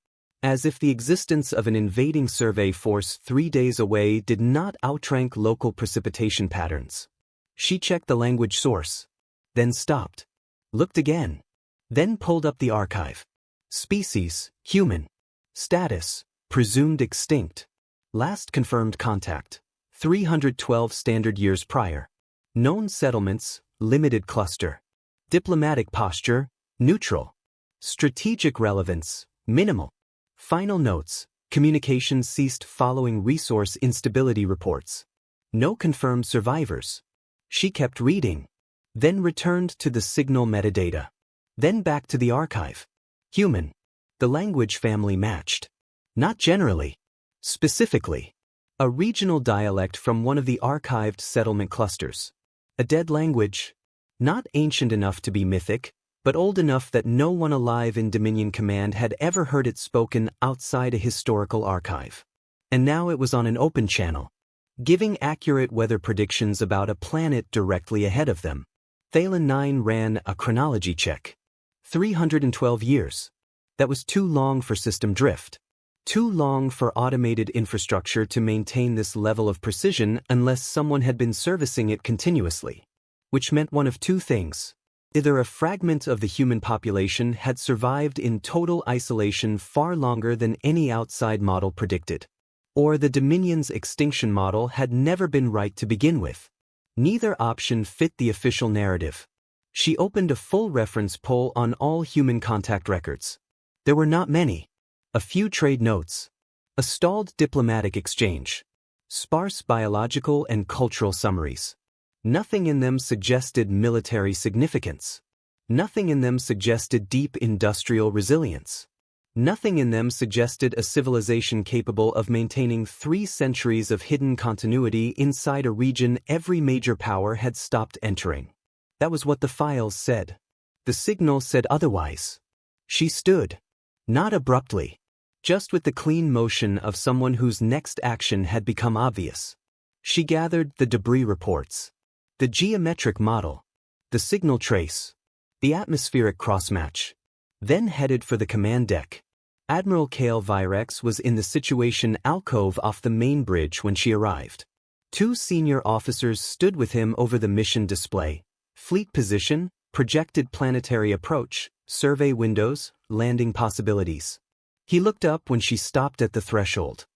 As if the existence of an invading survey force 3 days away did not outrank local precipitation patterns. She checked the language source. Then stopped. Looked again. Then pulled up the archive. Species, human. Status, presumed extinct. Last confirmed contact, 312 standard years prior. Known settlements, limited cluster. Diplomatic posture, neutral. Strategic relevance, minimal. Final notes, communication ceased following resource instability reports. No confirmed survivors. She kept reading. Then returned to the signal metadata. Then back to the archive. Human. The language family matched. Not generally. Specifically. A regional dialect from one of the archived settlement clusters. A dead language. Not ancient enough to be mythic, but old enough that no one alive in Dominion Command had ever heard it spoken outside a historical archive. And now it was on an open channel, giving accurate weather predictions about a planet directly ahead of them. Thalen 9 ran a chronology check. 312 years. That was too long for system drift. Too long for automated infrastructure to maintain this level of precision unless someone had been servicing it continuously. Which meant one of two things. Either a fragment of the human population had survived in total isolation far longer than any outside model predicted. Or the Dominion's extinction model had never been right to begin with. Neither option fit the official narrative. She opened a full reference poll on all human contact records. There were not many. A few trade notes. A stalled diplomatic exchange. Sparse biological and cultural summaries. Nothing in them suggested military significance. Nothing in them suggested deep industrial resilience. Nothing in them suggested a civilization capable of maintaining 3 centuries of hidden continuity inside a region every major power had stopped entering. That was what the files said. The signal said otherwise. She stood. Not abruptly. Just with the clean motion of someone whose next action had become obvious. She gathered the debris reports. The geometric model. The signal trace. The atmospheric crossmatch. Then headed for the command deck. Admiral Kale Virex was in the situation alcove off the main bridge when she arrived. 2 senior officers stood with him over the mission display. Fleet position, projected planetary approach, survey windows, landing possibilities. He looked up when she stopped at the threshold.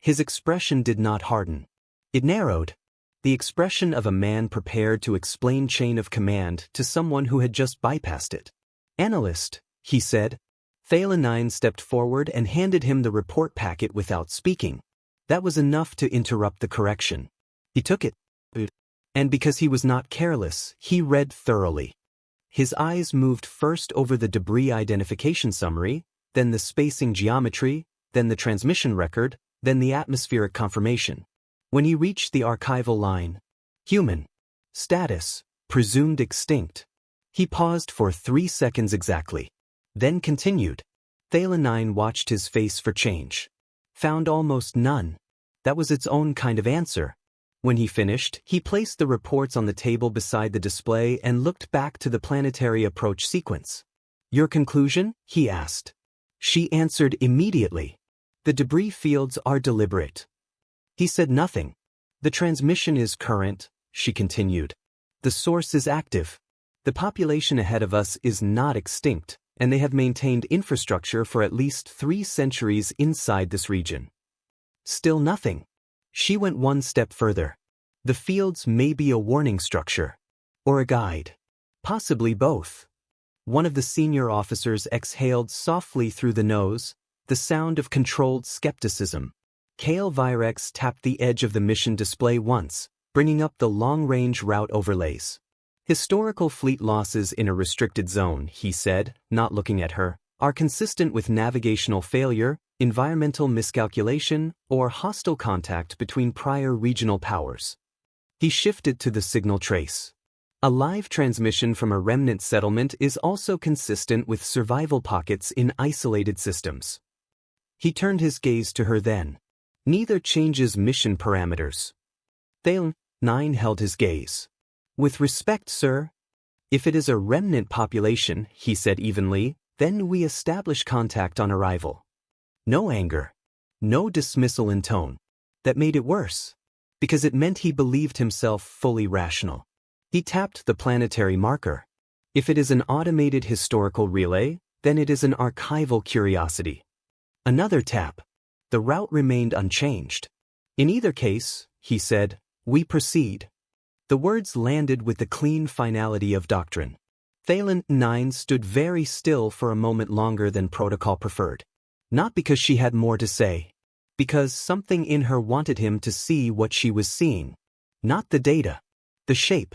His expression did not harden. It narrowed. The expression of a man prepared to explain chain of command to someone who had just bypassed it. Analyst, he said. Thalen 9 stepped forward and handed him the report packet without speaking. That was enough to interrupt the correction. He took it. And because he was not careless, he read thoroughly. His eyes moved first over the debris identification summary, then the spacing geometry, then the transmission record, then the atmospheric confirmation. When he reached the archival line, human, status, presumed extinct, he paused for 3 seconds exactly. Then continued. Thalen 9 watched his face for change. Found almost none. That was its own kind of answer. When he finished, he placed the reports on the table beside the display and looked back to the planetary approach sequence. Your conclusion? He asked. She answered immediately. The debris fields are deliberate. He said nothing. The transmission is current, she continued. The source is active. The population ahead of us is not extinct, and they have maintained infrastructure for at least 3 centuries inside this region. Still nothing. She went one step further. The fields may be a warning structure. Or a guide. Possibly both. One of the senior officers exhaled softly through the nose, the sound of controlled skepticism. Kale Virex tapped the edge of the mission display once, bringing up the long-range route overlays. Historical fleet losses in a restricted zone, he said, not looking at her. are consistent with navigational failure, environmental miscalculation, or hostile contact between prior regional powers. He shifted to the signal trace. A live transmission from a remnant settlement is also consistent with survival pockets in isolated systems. He turned his gaze to her then. Neither changes mission parameters. Thalen 9 held his gaze. With respect, sir. If it is a remnant population, he said evenly, then we establish contact on arrival. No anger. No dismissal in tone. That made it worse. Because it meant he believed himself fully rational. He tapped the planetary marker. If it is an automated historical relay, then it is an archival curiosity. Another tap. The route remained unchanged. In either case, he said, we proceed. The words landed with the clean finality of doctrine. Thalen 9 stood very still for a moment longer than protocol preferred. Not because she had more to say. Because something in her wanted him to see what she was seeing. Not the data. The shape.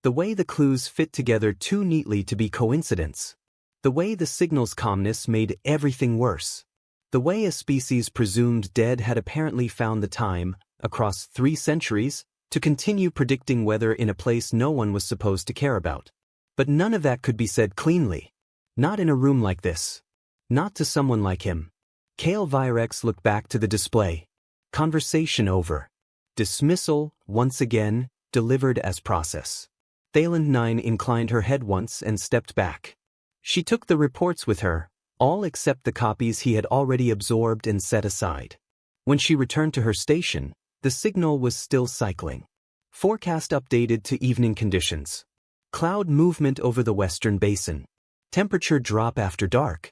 The way the clues fit together too neatly to be coincidence. The way the signal's calmness made everything worse. The way a species presumed dead had apparently found the time, across 3 centuries, to continue predicting weather in a place no one was supposed to care about. But none of that could be said cleanly. Not in a room like this. Not to someone like him. Kale Virex looked back to the display. Conversation over. Dismissal, once again, delivered as process. Thalen 9 inclined her head once and stepped back. She took the reports with her, all except the copies he had already absorbed and set aside. When she returned to her station, the signal was still cycling. Forecast updated to evening conditions. Cloud movement over the western basin. Temperature drop after dark.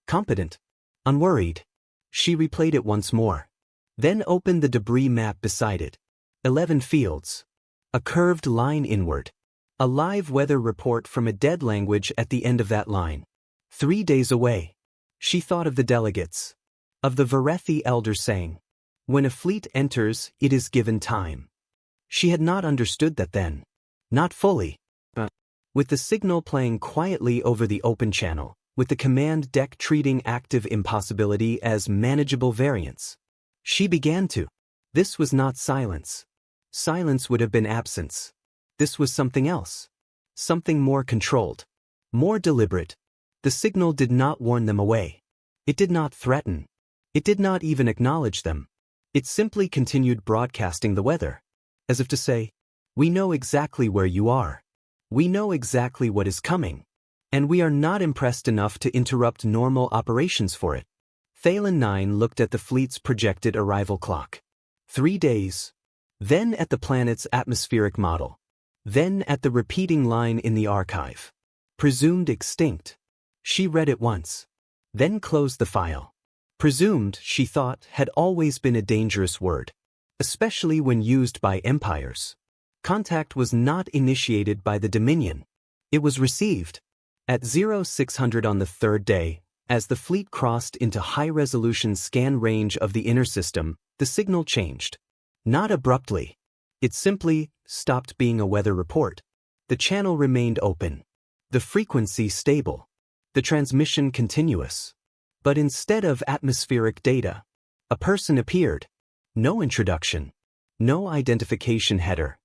Competent. Unworried. She replayed it once more. Then opened the debris map beside it. 11 fields. A curved line inward. A live weather report from a dead language at the end of that line. 3 days away. She thought of the delegates. Of the Varethi elder saying, when a fleet enters, it is given time. She had not understood that then. Not fully. With the signal playing quietly over the open channel, with the command deck treating active impossibility as manageable variance. She began to. This was not silence. Silence would have been absence. This was something else. Something more controlled. More deliberate. The signal did not warn them away. It did not threaten. It did not even acknowledge them. It simply continued broadcasting the weather. As if to say, we know exactly where you are. We know exactly what is coming. And we are not impressed enough to interrupt normal operations for it. Thalen 9 looked at the fleet's projected arrival clock. 3 days. Then at the planet's atmospheric model. Then at the repeating line in the archive. Presumed extinct. She read it once. Then closed the file. Presumed, she thought, had always been a dangerous word. Especially when used by empires. Contact was not initiated by the Dominion. It was received. At 0600 on the 3rd day, as the fleet crossed into high-resolution scan range of the inner system, the signal changed. Not abruptly. It simply stopped being a weather report. The channel remained open. The frequency stable. The transmission continuous. But instead of atmospheric data, a person appeared. No introduction. No identification header.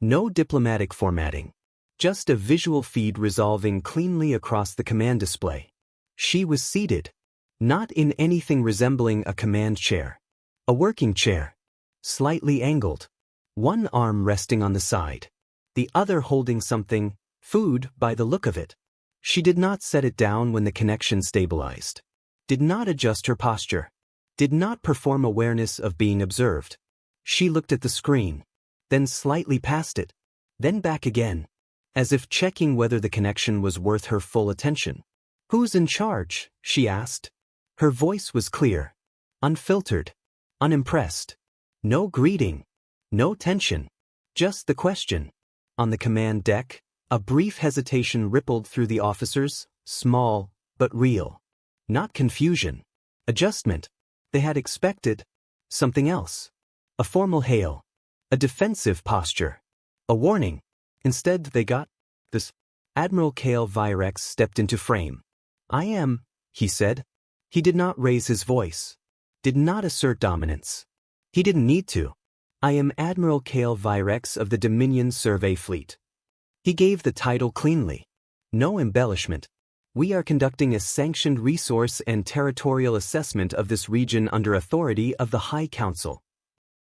No diplomatic formatting. Just a visual feed resolving cleanly across the command display. She was seated. Not in anything resembling a command chair. A working chair. Slightly angled. One arm resting on the side. The other holding something, food by the look of it. She did not set it down when the connection stabilized. Did not adjust her posture. Did not perform awareness of being observed. She looked at the screen. Then slightly past it. Then back again. As if checking whether the connection was worth her full attention. Who's in charge? She asked. Her voice was clear. Unfiltered. Unimpressed. No greeting. No tension. Just the question. On the command deck, a brief hesitation rippled through the officers, small, but real. Not confusion. Adjustment. They had expected something else. A formal hail. A defensive posture. A warning. Instead they got this. Admiral Kale Virex stepped into frame. I am he said. He did not raise his voice. Did not assert dominance. He didn't need to. I am Admiral Kale Virex of the Dominion Survey Fleet. He gave the title cleanly. No embellishment. We are conducting a sanctioned resource and territorial assessment of this region under authority of the High Council.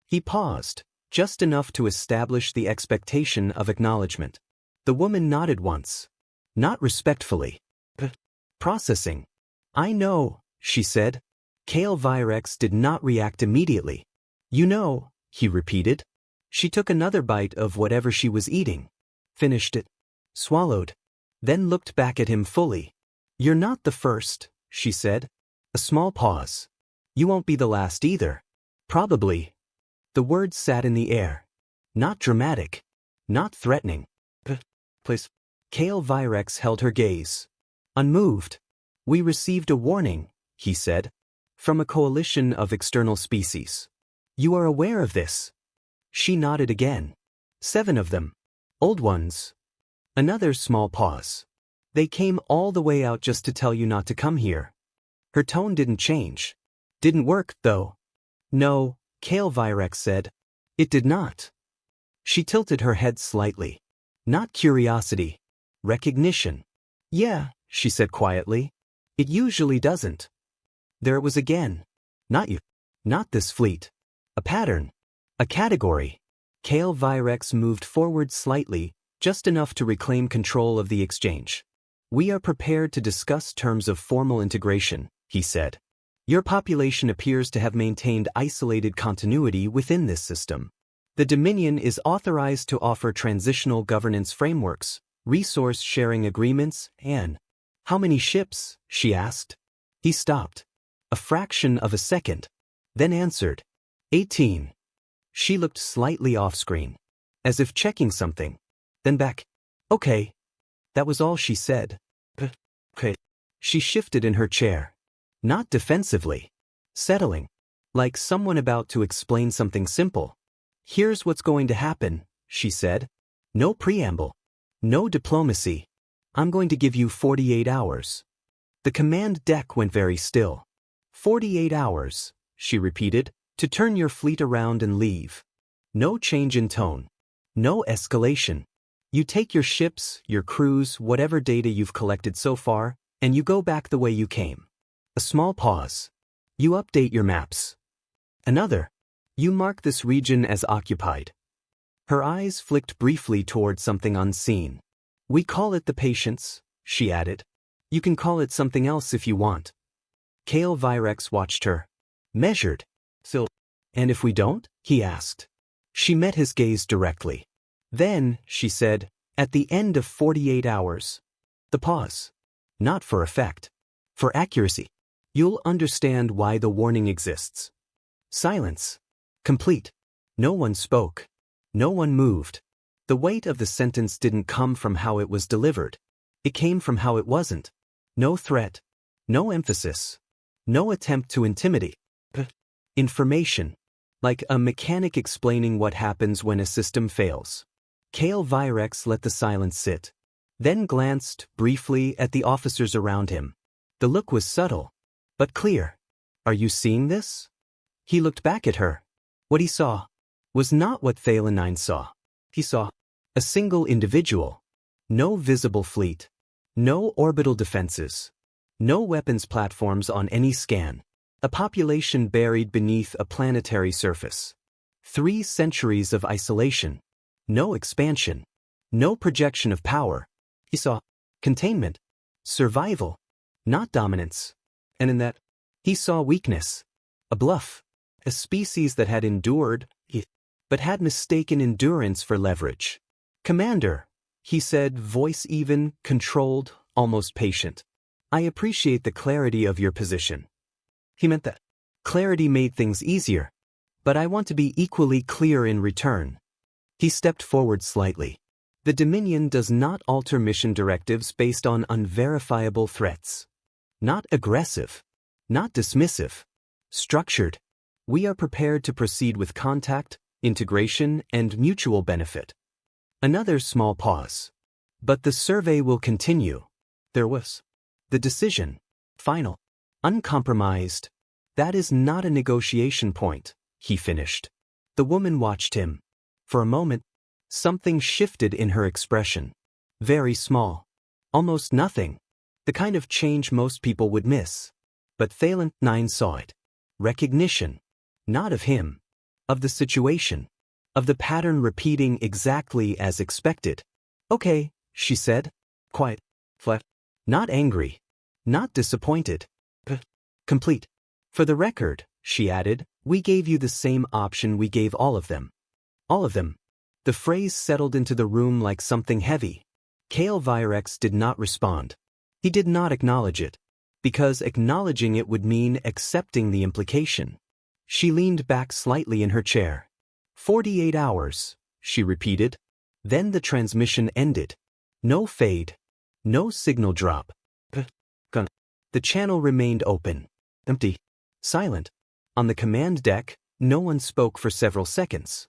He paused, just enough to establish the expectation of acknowledgement. The woman nodded once. Not respectfully. Processing. I know, she said. Kale Virex did not react immediately. You know, he repeated. She took another bite of whatever she was eating. Finished it. Swallowed. Then looked back at him fully. You're not the first, she said. A small pause. You won't be the last either. Probably. The words sat in the air. Not dramatic. Not threatening. Please. Kale Virex held her gaze. Unmoved. We received a warning, he said. From a coalition of external species. You are aware of this? She nodded again. 7 of them. Old ones. Another small pause. They came all the way out just to tell you not to come here. Her tone didn't change. Didn't work, though. No, Kale Virex said. It did not. She tilted her head slightly. Not curiosity. Recognition. Yeah, she said quietly. It usually doesn't. There it was again. Not you. Not this fleet. A pattern. A category. Kale Virex moved forward slightly, just enough to reclaim control of the exchange. We are prepared to discuss terms of formal integration, he said. Your population appears to have maintained isolated continuity within this system. The Dominion is authorized to offer transitional governance frameworks, resource sharing agreements, and... How many ships? She asked. He stopped. A fraction of a second. Then answered. 18. She looked slightly off-screen, as if checking something. Then back. Okay. That was all she said. Okay. She shifted in her chair. Not defensively. Settling. Like someone about to explain something simple. Here's what's going to happen, she said. No preamble. No diplomacy. I'm going to give you 48 hours. The command deck went very still. 48 hours, she repeated, to turn your fleet around and leave. No change in tone. No escalation. You take your ships, your crews, whatever data you've collected so far, and you go back the way you came. A small pause. You update your maps. Another. You mark this region as occupied. Her eyes flicked briefly toward something unseen. We call it the Patience, she added. You can call it something else if you want. Kale Virex watched her. Measured. So, and if we don't? He asked. She met his gaze directly. Then, she said, at the end of 48 hours. The pause. Not for effect. For accuracy. You'll understand why the warning exists. Silence. Complete. No one spoke. No one moved. The weight of the sentence didn't come from how it was delivered. It came from how it wasn't. No threat. No emphasis. No attempt to intimidate. Information. Like a mechanic explaining what happens when a system fails. Kale Virex let the silence sit. Then glanced, briefly, at the officers around him. The look was subtle, but clear. Are you seeing this? He looked back at her. What he saw was not what Thalen saw. He saw a single individual. No visible fleet. No orbital defenses. No weapons platforms on any scan. A population buried beneath a planetary surface. 3 centuries of isolation. No expansion. No projection of power. He saw containment. Survival. Not dominance. And in that, he saw weakness. A bluff. A species that had endured, but had mistaken endurance for leverage. Commander, he said, voice even, controlled, almost patient. I appreciate the clarity of your position. He meant that. Clarity made things easier. But I want to be equally clear in return. He stepped forward slightly. The Dominion does not alter mission directives based on unverifiable threats. Not aggressive. Not dismissive. Structured. We are prepared to proceed with contact, integration, and mutual benefit. Another small pause. But the survey will continue. There was. The decision. Final. Uncompromised. That is not a negotiation point, he finished. The woman watched him. For a moment, something shifted in her expression. Very small. Almost nothing. The kind of change most people would miss. But Thalen 9 saw it. Recognition. Not of him. Of the situation. Of the pattern repeating exactly as expected. Okay, she said. Quiet. Flat. Not angry. Not disappointed. Complete. For the record, she added, we gave you the same option we gave all of them. All of them. The phrase settled into the room like something heavy. Kale Virex did not respond. He did not acknowledge it. Because acknowledging it would mean accepting the implication. She leaned back slightly in her chair. 48 hours, she repeated. Then the transmission ended. No fade. No signal drop. The channel remained open. Empty. Silent. On the command deck, no one spoke for several seconds.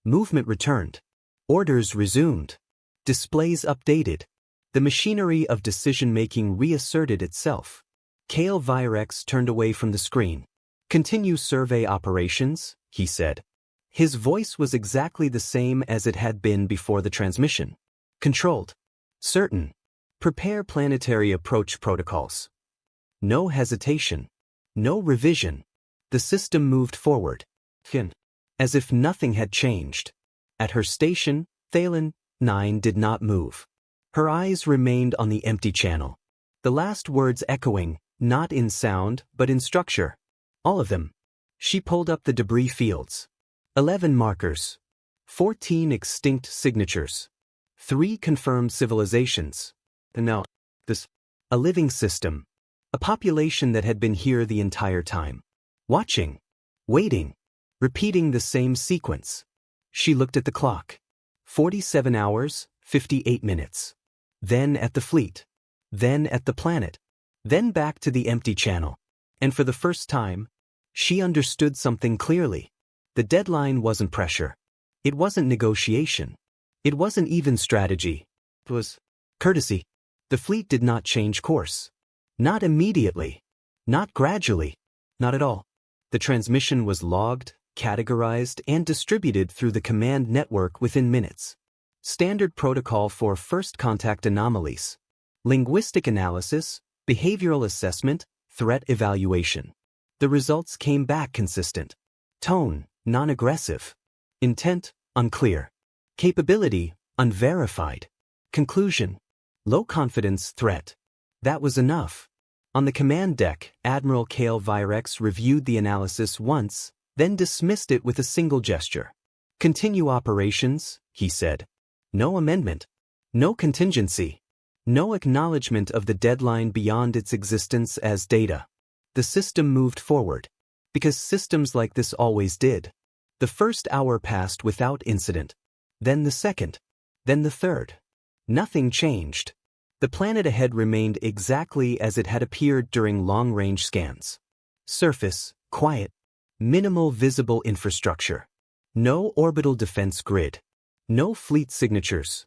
Movement returned. Orders resumed. Displays updated. The machinery of decision-making reasserted itself. Kale Virex turned away from the screen. Continue survey operations, he said. His voice was exactly the same as it had been before the transmission. Controlled. Certain. Prepare planetary approach protocols. No hesitation. No revision. The system moved forward. As if nothing had changed. At her station, Thalen 9 did not move. Her eyes remained on the empty channel. The last words echoing, not in sound, but in structure. All of them. She pulled up the debris fields. 11 markers. 14 extinct signatures. 3 confirmed civilizations. And now, this. A living system. A population that had been here the entire time. Watching. Waiting. Repeating the same sequence. She looked at the clock. 47 hours, 58 minutes. Then at the fleet. Then at the planet. Then back to the empty channel. And for the first time, she understood something clearly. The deadline wasn't pressure. It wasn't negotiation. It wasn't even strategy. It was courtesy. The fleet did not change course. Not immediately. Not gradually. Not at all. The transmission was logged, categorized, and distributed through the command network within minutes. Standard protocol for first contact anomalies. Linguistic analysis, behavioral assessment, threat evaluation. The results came back consistent. Tone, non-aggressive. Intent, unclear. Capability, unverified. Conclusion, low confidence threat. That was enough. On the command deck, Admiral Kale Virex reviewed the analysis once, then dismissed it with a single gesture. Continue operations, he said. No amendment. No contingency. No acknowledgement of the deadline beyond its existence as data. The system moved forward. Because systems like this always did. The first hour passed without incident. Then the second. Then the third. Nothing changed. The planet ahead remained exactly as it had appeared during long-range scans. Surface, quiet. Minimal visible infrastructure. No orbital defense grid. No fleet signatures.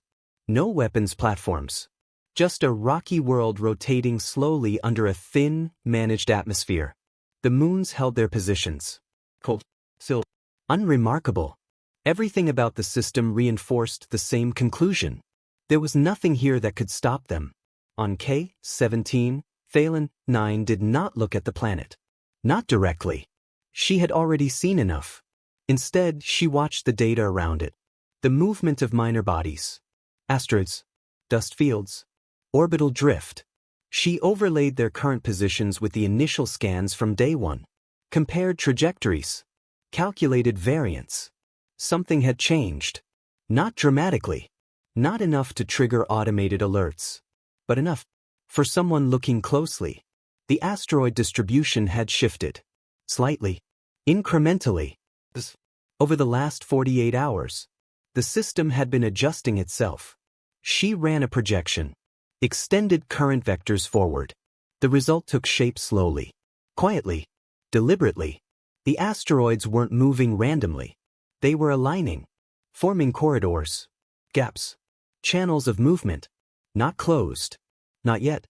No weapons platforms. Just a rocky world rotating slowly under a thin, managed atmosphere. The moons held their positions. Cold. Still. Unremarkable. Everything about the system reinforced the same conclusion. There was nothing here that could stop them. On K-17, Thalen 9 did not look at the planet. Not directly. She had already seen enough. Instead, she watched the data around it. The movement of minor bodies. Asteroids. Dust fields. Orbital drift. She overlaid their current positions with the initial scans from day one. Compared trajectories. Calculated variance. Something had changed. Not dramatically. Not enough to trigger automated alerts. But enough. For someone looking closely. The asteroid distribution had shifted. Slightly. Incrementally. Over the last 48 hours. The system had been adjusting itself. She ran a projection. Extended current vectors forward. The result took shape slowly. Quietly. Deliberately. The asteroids weren't moving randomly. They were aligning. Forming corridors. Gaps. Channels of movement. Not closed. Not yet.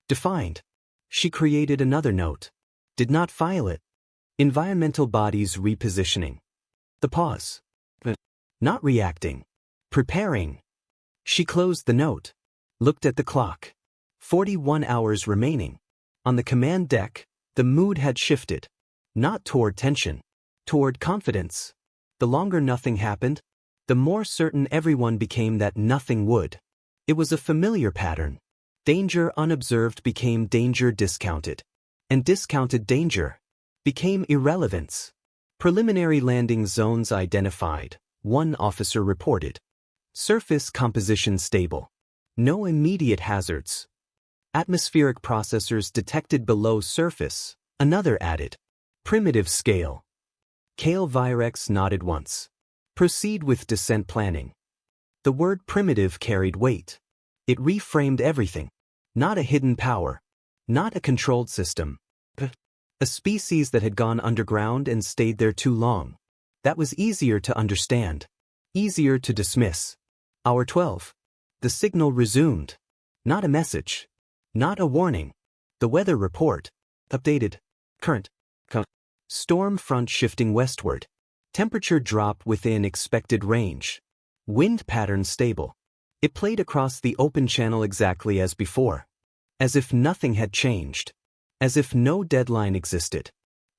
Defined. She created another note. Did not file it. Environmental bodies repositioning. The pause. Not reacting. Preparing. She closed the note. Looked at the clock. 41 hours remaining. On the command deck, the mood had shifted. Not toward tension. Toward confidence. The longer nothing happened, the more certain everyone became that nothing would. It was a familiar pattern. Danger unobserved became danger discounted. And discounted danger became irrelevance. Preliminary landing zones identified, one officer reported. Surface composition stable. No immediate hazards. Atmospheric processors detected below surface, another added. Primitive scale. Kale Virex nodded once. Proceed with descent planning. The word primitive carried weight. It reframed everything. Not a hidden power. Not a controlled system. A species that had gone underground and stayed there too long. That was easier to understand. Easier to dismiss. Hour 12. The signal resumed. Not a message. Not a warning. The weather report. Updated. Current. Storm front shifting westward. Temperature drop within expected range. Wind pattern stable. It played across the open channel exactly as before. As if nothing had changed. As if no deadline existed.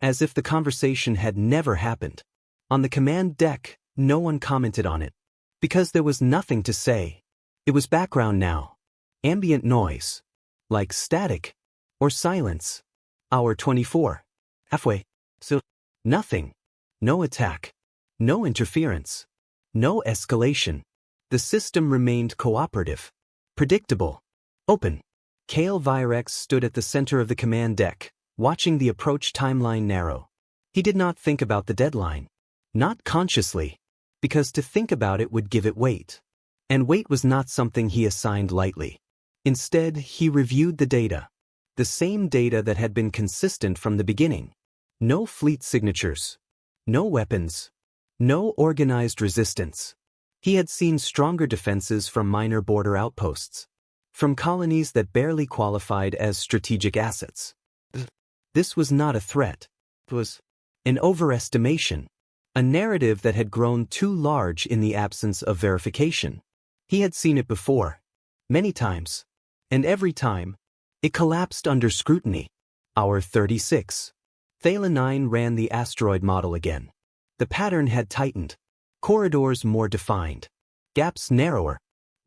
As if the conversation had never happened. On the command deck, no one commented on it. Because there was nothing to say. It was background now. Ambient noise. Like static. Or silence. Hour 24. Halfway. So, nothing. No attack. No interference. No escalation. The system remained cooperative. Predictable. Open. Kale Virex stood at the center of the command deck, watching the approach timeline narrow. He did not think about the deadline. Not consciously. Because to think about it would give it weight. And weight was not something he assigned lightly. Instead, he reviewed the data. The same data that had been consistent from the beginning. No fleet signatures. No weapons. No organized resistance. He had seen stronger defenses from minor border outposts. From colonies that barely qualified as strategic assets. This was not a threat. It was an overestimation. A narrative that had grown too large in the absence of verification. He had seen it before. Many times. And every time, it collapsed under scrutiny. Hour 36. Thela 9 ran the asteroid model again. The pattern had tightened. Corridors more defined. Gaps narrower.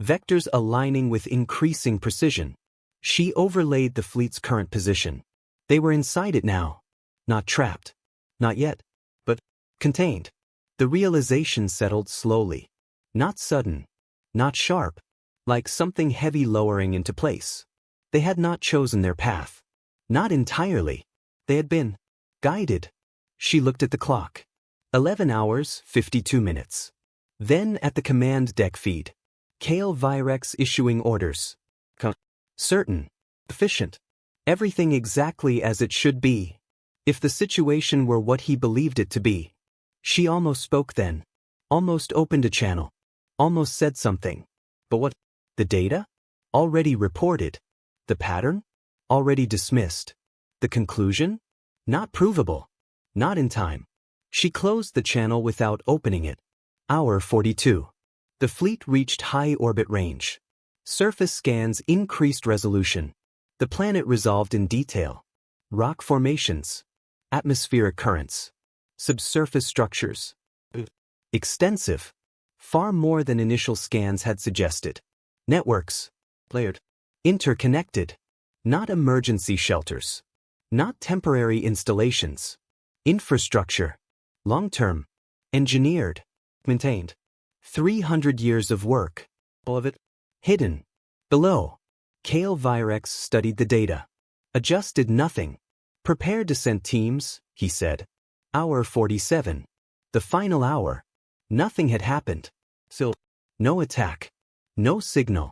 Vectors aligning with increasing precision. She overlaid the fleet's current position. They were inside it now. Not trapped. Not yet. But contained. The realization settled slowly. Not sudden. Not sharp. Like something heavy lowering into place. They had not chosen their path. Not entirely. They had been guided. She looked at the clock. 11 hours, 52 minutes. Then at the command deck feed. Kale Virex issuing orders. Certain. Efficient. Everything exactly as it should be. If the situation were what he believed it to be. She almost spoke then. Almost opened a channel. Almost said something. But what? The data? Already reported. The pattern? Already dismissed. The conclusion? Not provable. Not in time. She closed the channel without opening it. Hour 42. The fleet reached high orbit range. Surface scans increased resolution. The planet resolved in detail. Rock formations. Atmospheric currents. Subsurface structures. Extensive. Far more than initial scans had suggested. Networks. Layered. Interconnected. Not emergency shelters. Not temporary installations. Infrastructure. Long-term. Engineered. Maintained. 300 years of work. All of it. Hidden. Below. Kale Virex studied the data. Adjusted nothing. Prepare descent teams, he said. Hour 47. The final hour. Nothing had happened. Still, no attack. No signal.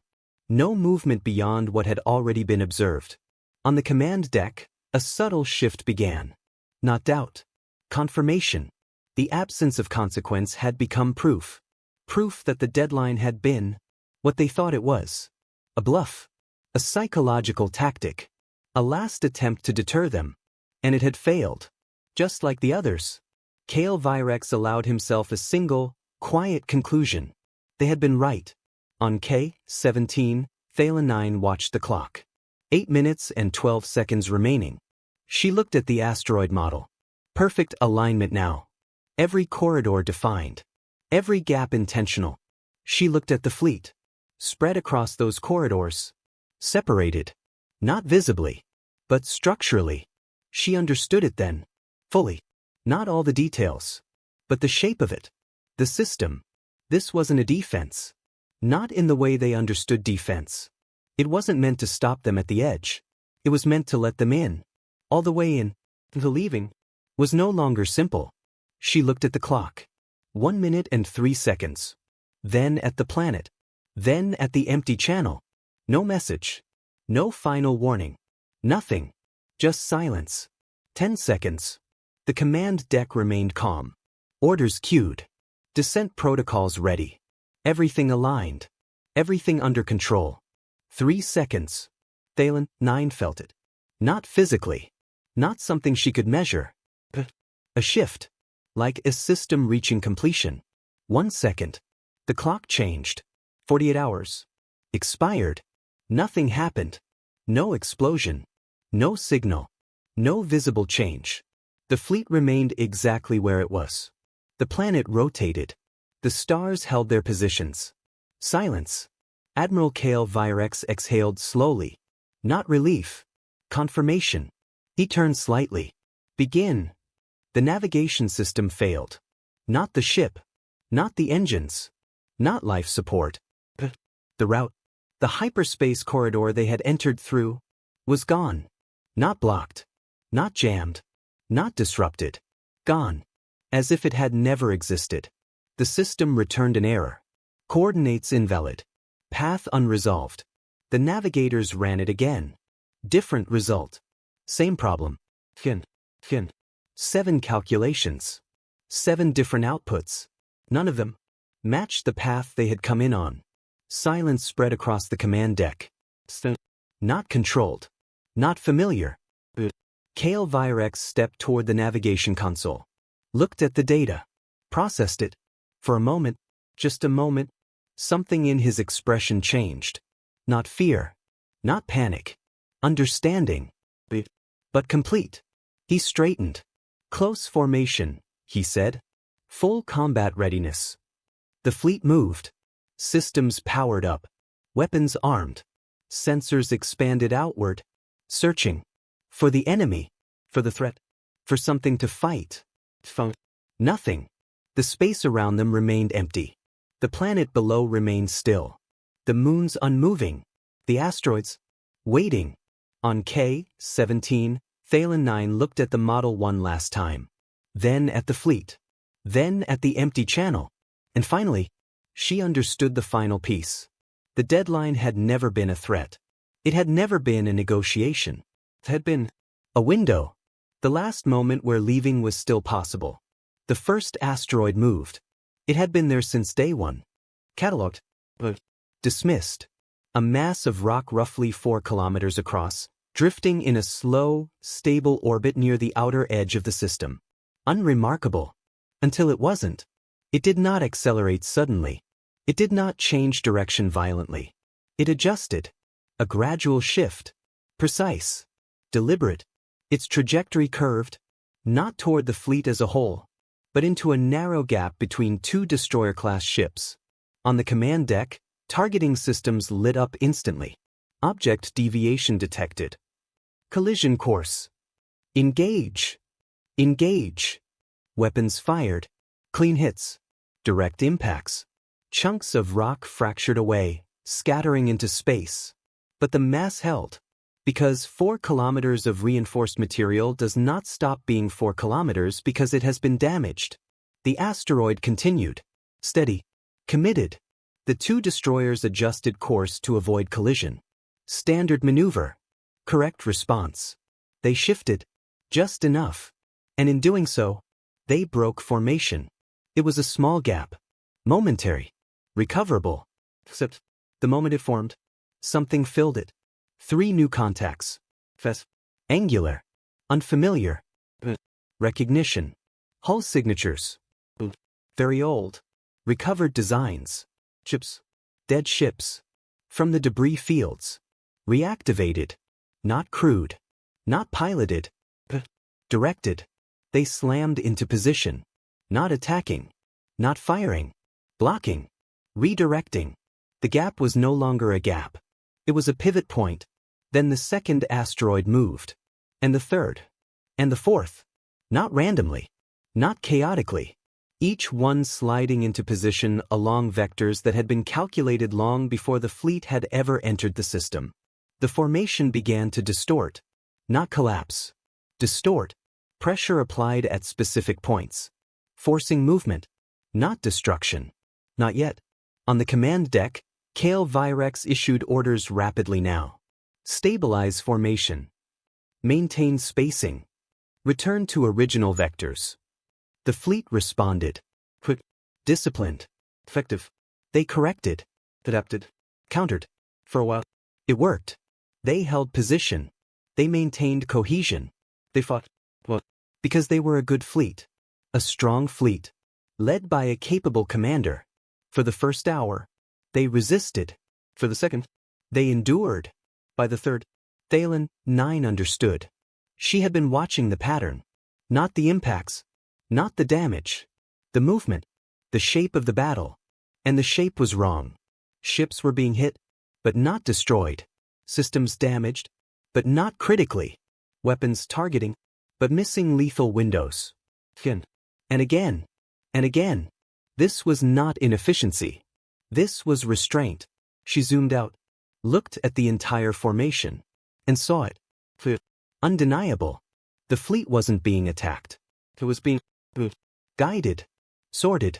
No movement beyond what had already been observed. On the command deck, a subtle shift began. Not doubt. Confirmation. The absence of consequence had become proof. Proof that the deadline had been what they thought it was. A bluff. A psychological tactic. A last attempt to deter them. And it had failed. Just like the others. HFY allowed himself a single, quiet conclusion. They had been right. On K-17, Thalen 9 watched the clock. 8 minutes and 12 seconds remaining. She looked at the asteroid model. Perfect alignment now. Every corridor defined. Every gap intentional. She looked at the fleet. Spread across those corridors. Separated. Not visibly. But structurally. She understood it then. Fully. Not all the details. But the shape of it. The system. This wasn't a defense. Not in the way they understood defense. It wasn't meant to stop them at the edge. It was meant to let them in. All the way in. The leaving was no longer simple. She looked at the clock. 1 minute and 3 seconds. Then at the planet. Then at the empty channel. No message. No final warning. Nothing. Just silence. 10 seconds. The command deck remained calm. Orders queued. Descent protocols ready. Everything aligned. Everything under control. 3 seconds. Thalen 9 felt it. Not physically. Not something she could measure. But a shift. Like a system reaching completion. 1 second. The clock changed. 48 hours. Expired. Nothing happened. No explosion. No signal. No visible change. The fleet remained exactly where it was. The planet rotated. The stars held their positions. Silence. Admiral HFY exhaled slowly. Not relief. Confirmation. He turned slightly. Begin. The navigation system failed. Not the ship. Not the engines. Not life support. The route. The hyperspace corridor they had entered through was gone. Not blocked. Not jammed. Not disrupted. Gone. As if it had never existed. The system returned an error. Coordinates invalid. Path unresolved. The navigators ran it again. Different result. Same problem. 7 calculations. 7 different outputs. None of them matched the path they had come in on. Silence spread across the command deck. Not controlled. Not familiar. HFY stepped toward the navigation console. Looked at the data. Processed it. For a moment, just a moment, something in his expression changed. Not fear. Not panic. Understanding. But complete. He straightened. Close formation, he said. Full combat readiness. The fleet moved. Systems powered up. Weapons armed. Sensors expanded outward. Searching. For the enemy. For the threat. For something to fight. Nothing. The space around them remained empty. The planet below remained still. The moons unmoving. The asteroids waiting. On K-17, Thalen 9 looked at the Model 1 last time. Then at the fleet. Then at the empty channel. And finally, she understood the final piece. The deadline had never been a threat. It had never been a negotiation. It had been a window. The last moment where leaving was still possible. The first asteroid moved. It had been there since day one. Catalogued. Dismissed. A mass of rock roughly 4 kilometers across, drifting in a slow, stable orbit near the outer edge of the system. Unremarkable. Until it wasn't. It did not accelerate suddenly. It did not change direction violently. It adjusted. A gradual shift. Precise. Deliberate. Its trajectory curved, not toward the fleet as a whole, but into a narrow gap between 2 destroyer-class ships. On the command deck, targeting systems lit up instantly. Object deviation detected. Collision course. Engage. Engage. Weapons fired. Clean hits. Direct impacts. Chunks of rock fractured away, scattering into space. But the mass held. Because 4 kilometers of reinforced material does not stop being 4 kilometers because it has been damaged. The asteroid continued. Steady. Committed. The 2 destroyers adjusted course to avoid collision. Standard maneuver. Correct response. They shifted. Just enough. And in doing so, they broke formation. It was a small gap. Momentary. Recoverable. Except, the moment it formed, something filled it. 3 new contacts. Fes. Angular. Unfamiliar. Recognition. Hull signatures. Very old. Recovered designs. Ships. Dead ships. From the debris fields. Reactivated. Not crewed. Not piloted. Directed. They slammed into position. Not attacking. Not firing. Blocking. Redirecting. The gap was no longer a gap. It was a pivot point. Then the second asteroid moved. And the third. And the fourth. Not randomly. Not chaotically. Each one sliding into position along vectors that had been calculated long before the fleet had ever entered the system. The formation began to distort. Not collapse. Distort. Pressure applied at specific points. Forcing movement. Not destruction. Not yet. On the command deck, Kale Virex issued orders rapidly now. Stabilize formation. Maintain spacing. Return to original vectors. The fleet responded. Quick. Disciplined. Effective. They corrected. Adapted. Countered. For a while. It worked. They held position. They maintained cohesion. They fought. Well, because they were a good fleet. A strong fleet. Led by a capable commander. For the first hour, they resisted. For the second, they endured. By the third, Thalen 9 understood. She had been watching the pattern. Not the impacts. Not the damage. The movement. The shape of the battle. And the shape was wrong. Ships were being hit, but not destroyed. Systems damaged, but not critically. Weapons targeting, but missing lethal windows. Again. And again. And again. This was not inefficiency. This was restraint. She zoomed out, looked at the entire formation, and saw it. Undeniable. The fleet wasn't being attacked. It was being guided, sorted.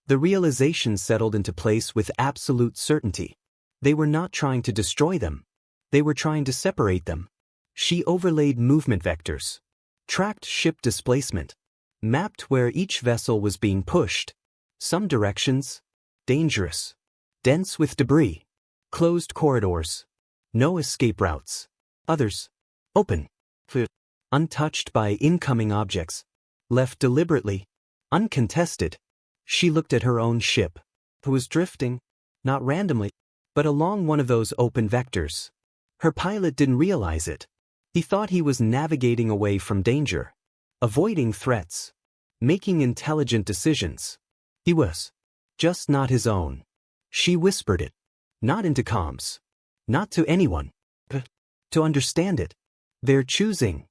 The realization settled into place with absolute certainty. They were not trying to destroy them. They were trying to separate them. She overlaid movement vectors, tracked ship displacement, mapped where each vessel was being pushed. Some directions, dangerous, dense with debris, closed corridors, no escape routes. Others, open, clear, untouched by incoming objects, left deliberately, uncontested. She looked at her own ship, who was drifting, not randomly, but along one of those open vectors. Her pilot didn't realize it. He thought he was navigating away from danger, avoiding threats, making intelligent decisions. He was. Just not his own. She whispered it. Not into comms. Not to anyone. But to understand it. They're choosing.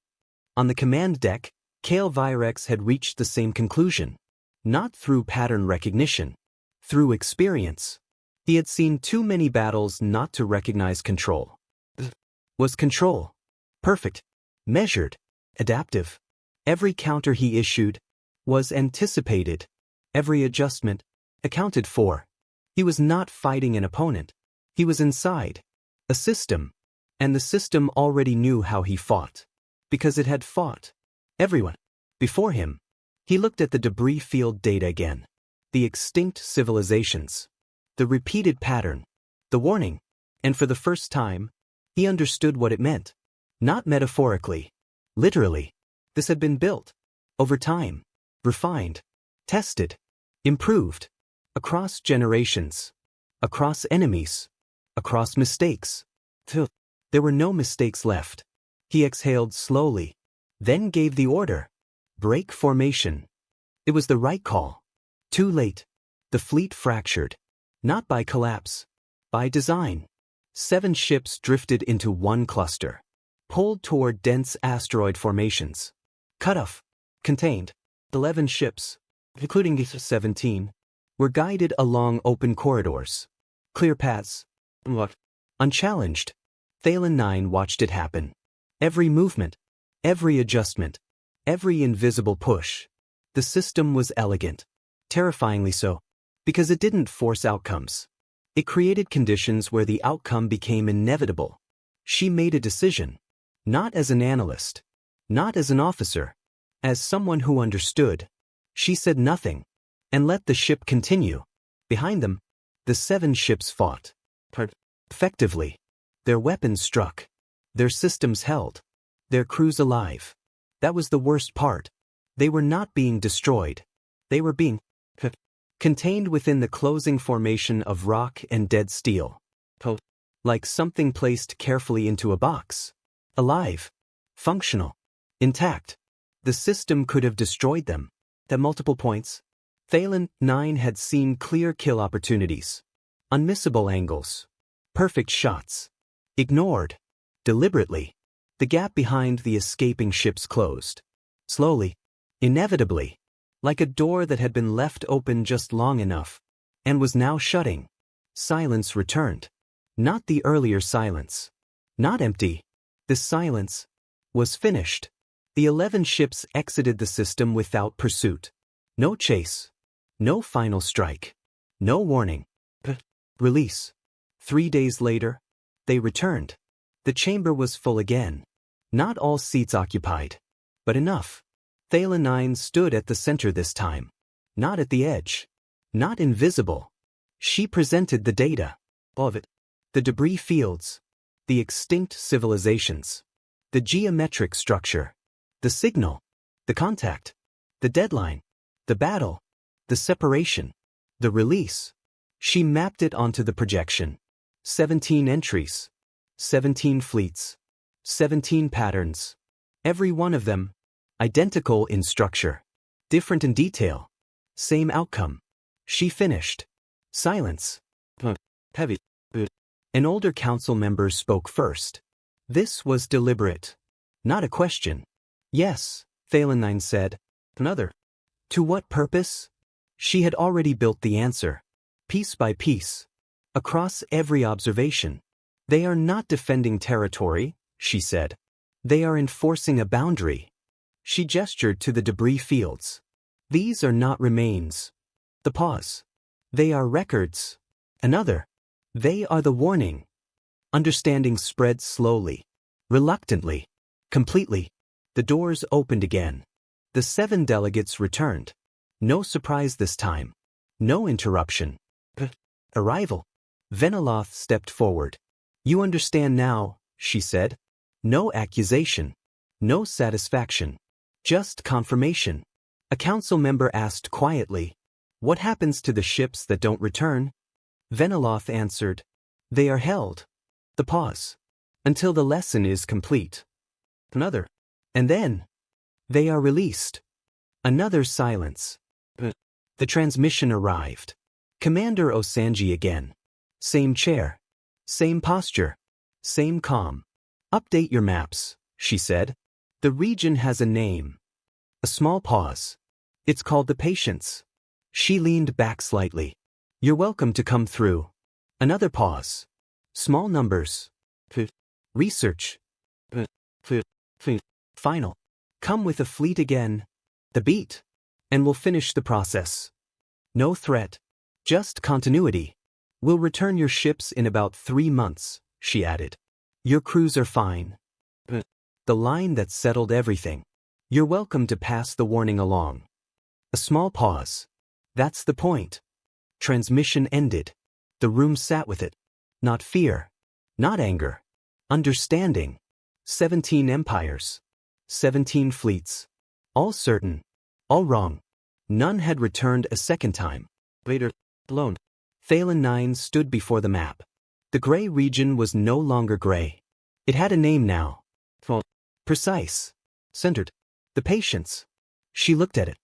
On the command deck, Kale Virex had reached the same conclusion. Not through pattern recognition. Through experience. He had seen too many battles not to recognize control. Was control. Perfect. Measured. Adaptive. Every counter he issued was anticipated. Every adjustment accounted for. He was not fighting an opponent. He was inside a system. And the system already knew how he fought. Because it had fought everyone before him. He looked at the debris field data again. The extinct civilizations. The repeated pattern. The warning. And for the first time, he understood what it meant. Not metaphorically. Literally. This had been built. Over time. Refined. Tested. Improved. Across generations. Across enemies. Across mistakes. Till there were no mistakes left. He exhaled slowly. Then gave the order. Break formation. It was the right call. Too late. The fleet fractured. Not by collapse. By design. 7 ships drifted into one cluster. Pulled toward dense asteroid formations. Cut off. Contained. 11 ships, including 17, were guided along open corridors. Clear paths. Unchallenged. Thalen 9 watched it happen. Every movement. Every adjustment. Every invisible push. The system was elegant. Terrifyingly so. Because it didn't force outcomes. It created conditions where the outcome became inevitable. She made a decision. Not as an analyst. Not as an officer. As someone who understood. She said nothing. And let the ship continue. Behind them, the 7 ships fought. Effectively. Their weapons struck. Their systems held. Their crews alive. That was the worst part. They were not being destroyed. They were being contained within the closing formation of rock and dead steel. Like something placed carefully into a box. Alive. Functional. Intact. The system could have destroyed them. At multiple points, Thalen 9 had seen clear kill opportunities. Unmissable angles. Perfect shots. Ignored. Deliberately. The gap behind the escaping ships closed. Slowly. Inevitably. Like a door that had been left open just long enough. And was now shutting. Silence returned. Not the earlier silence. Not empty. The silence was finished. The 11 ships exited the system without pursuit. No chase. No final strike. No warning. Release. 3 days later, they returned. The chamber was full again. Not all seats occupied. But enough. Thalen 9 stood at the center this time. Not at the edge. Not invisible. She presented the data. All of it. The debris fields. The extinct civilizations. The geometric structure. The signal. The contact. The deadline. The battle. The separation. The release. She mapped it onto the projection. 17 entries. 17 fleets. 17 patterns. Every one of them, identical in structure. Different in detail. Same outcome. She finished. Silence. Heavy. An older council member spoke first. This was deliberate. Not a question. Yes, Thalen 9 said. Another. To what purpose? She had already built the answer. Piece by piece. Across every observation. They are not defending territory, she said. They are enforcing a boundary. She gestured to the debris fields. These are not remains. The pause. They are records. Another. They are the warning. Understanding spread slowly. Reluctantly. Completely. The doors opened again. The 7 delegates returned. No surprise this time. No interruption. Arrival. Veneloth stepped forward. You understand now, she said. No accusation. No satisfaction. Just confirmation. A council member asked quietly, what happens to the ships that don't return? Veneloth answered, they are held. The pause. Until the lesson is complete. Another. And then. They are released. Another silence. The transmission arrived. Commander Osanji again. Same chair. Same posture. Same calm. Update your maps, she said. The region has a name. A small pause. It's called the Patience. She leaned back slightly. You're welcome to come through. Another pause. Small numbers. Research. Final. Come with a fleet again. The beat. And we'll finish the process. No threat. Just continuity. We'll return your ships in about 3 months, she added. Your crews are fine. The line that settled everything. You're welcome to pass the warning along. A small pause. That's the point. Transmission ended. The room sat with it. Not fear. Not anger. Understanding. 17 empires. 17 fleets. All certain. All wrong. None had returned a second time. Later, alone. Thalen 9 stood before the map. The gray region was no longer gray. It had a name now. Precise. Centered. The Patience. She looked at it.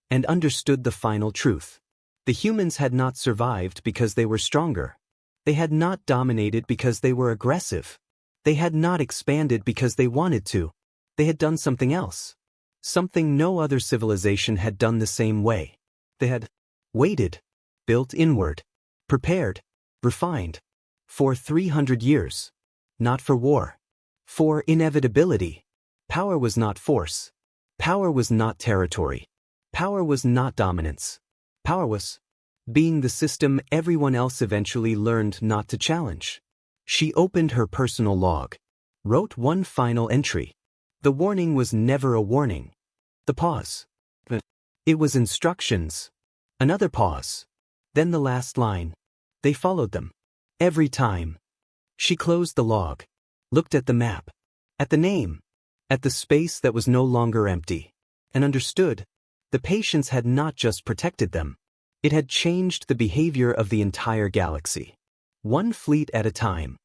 And understood the final truth. The humans had not survived because they were stronger. They had not dominated because they were aggressive. They had not expanded because they wanted to. They had done something else. Something no other civilization had done the same way. They had waited, built inward, prepared, refined, for 300 years. Not for war. For inevitability. Power was not force. Power was not territory. Power was not dominance. Power was being the system everyone else eventually learned not to challenge. She opened her personal log. Wrote one final entry. The warning was never a warning. The pause. It was instructions. Another pause. Then the last line. They followed them. Every time. She closed the log. Looked at the map. At the name. at the space that was no longer empty, and understood the patience had not just protected them, it had changed the behavior of the entire galaxy. One fleet at a time,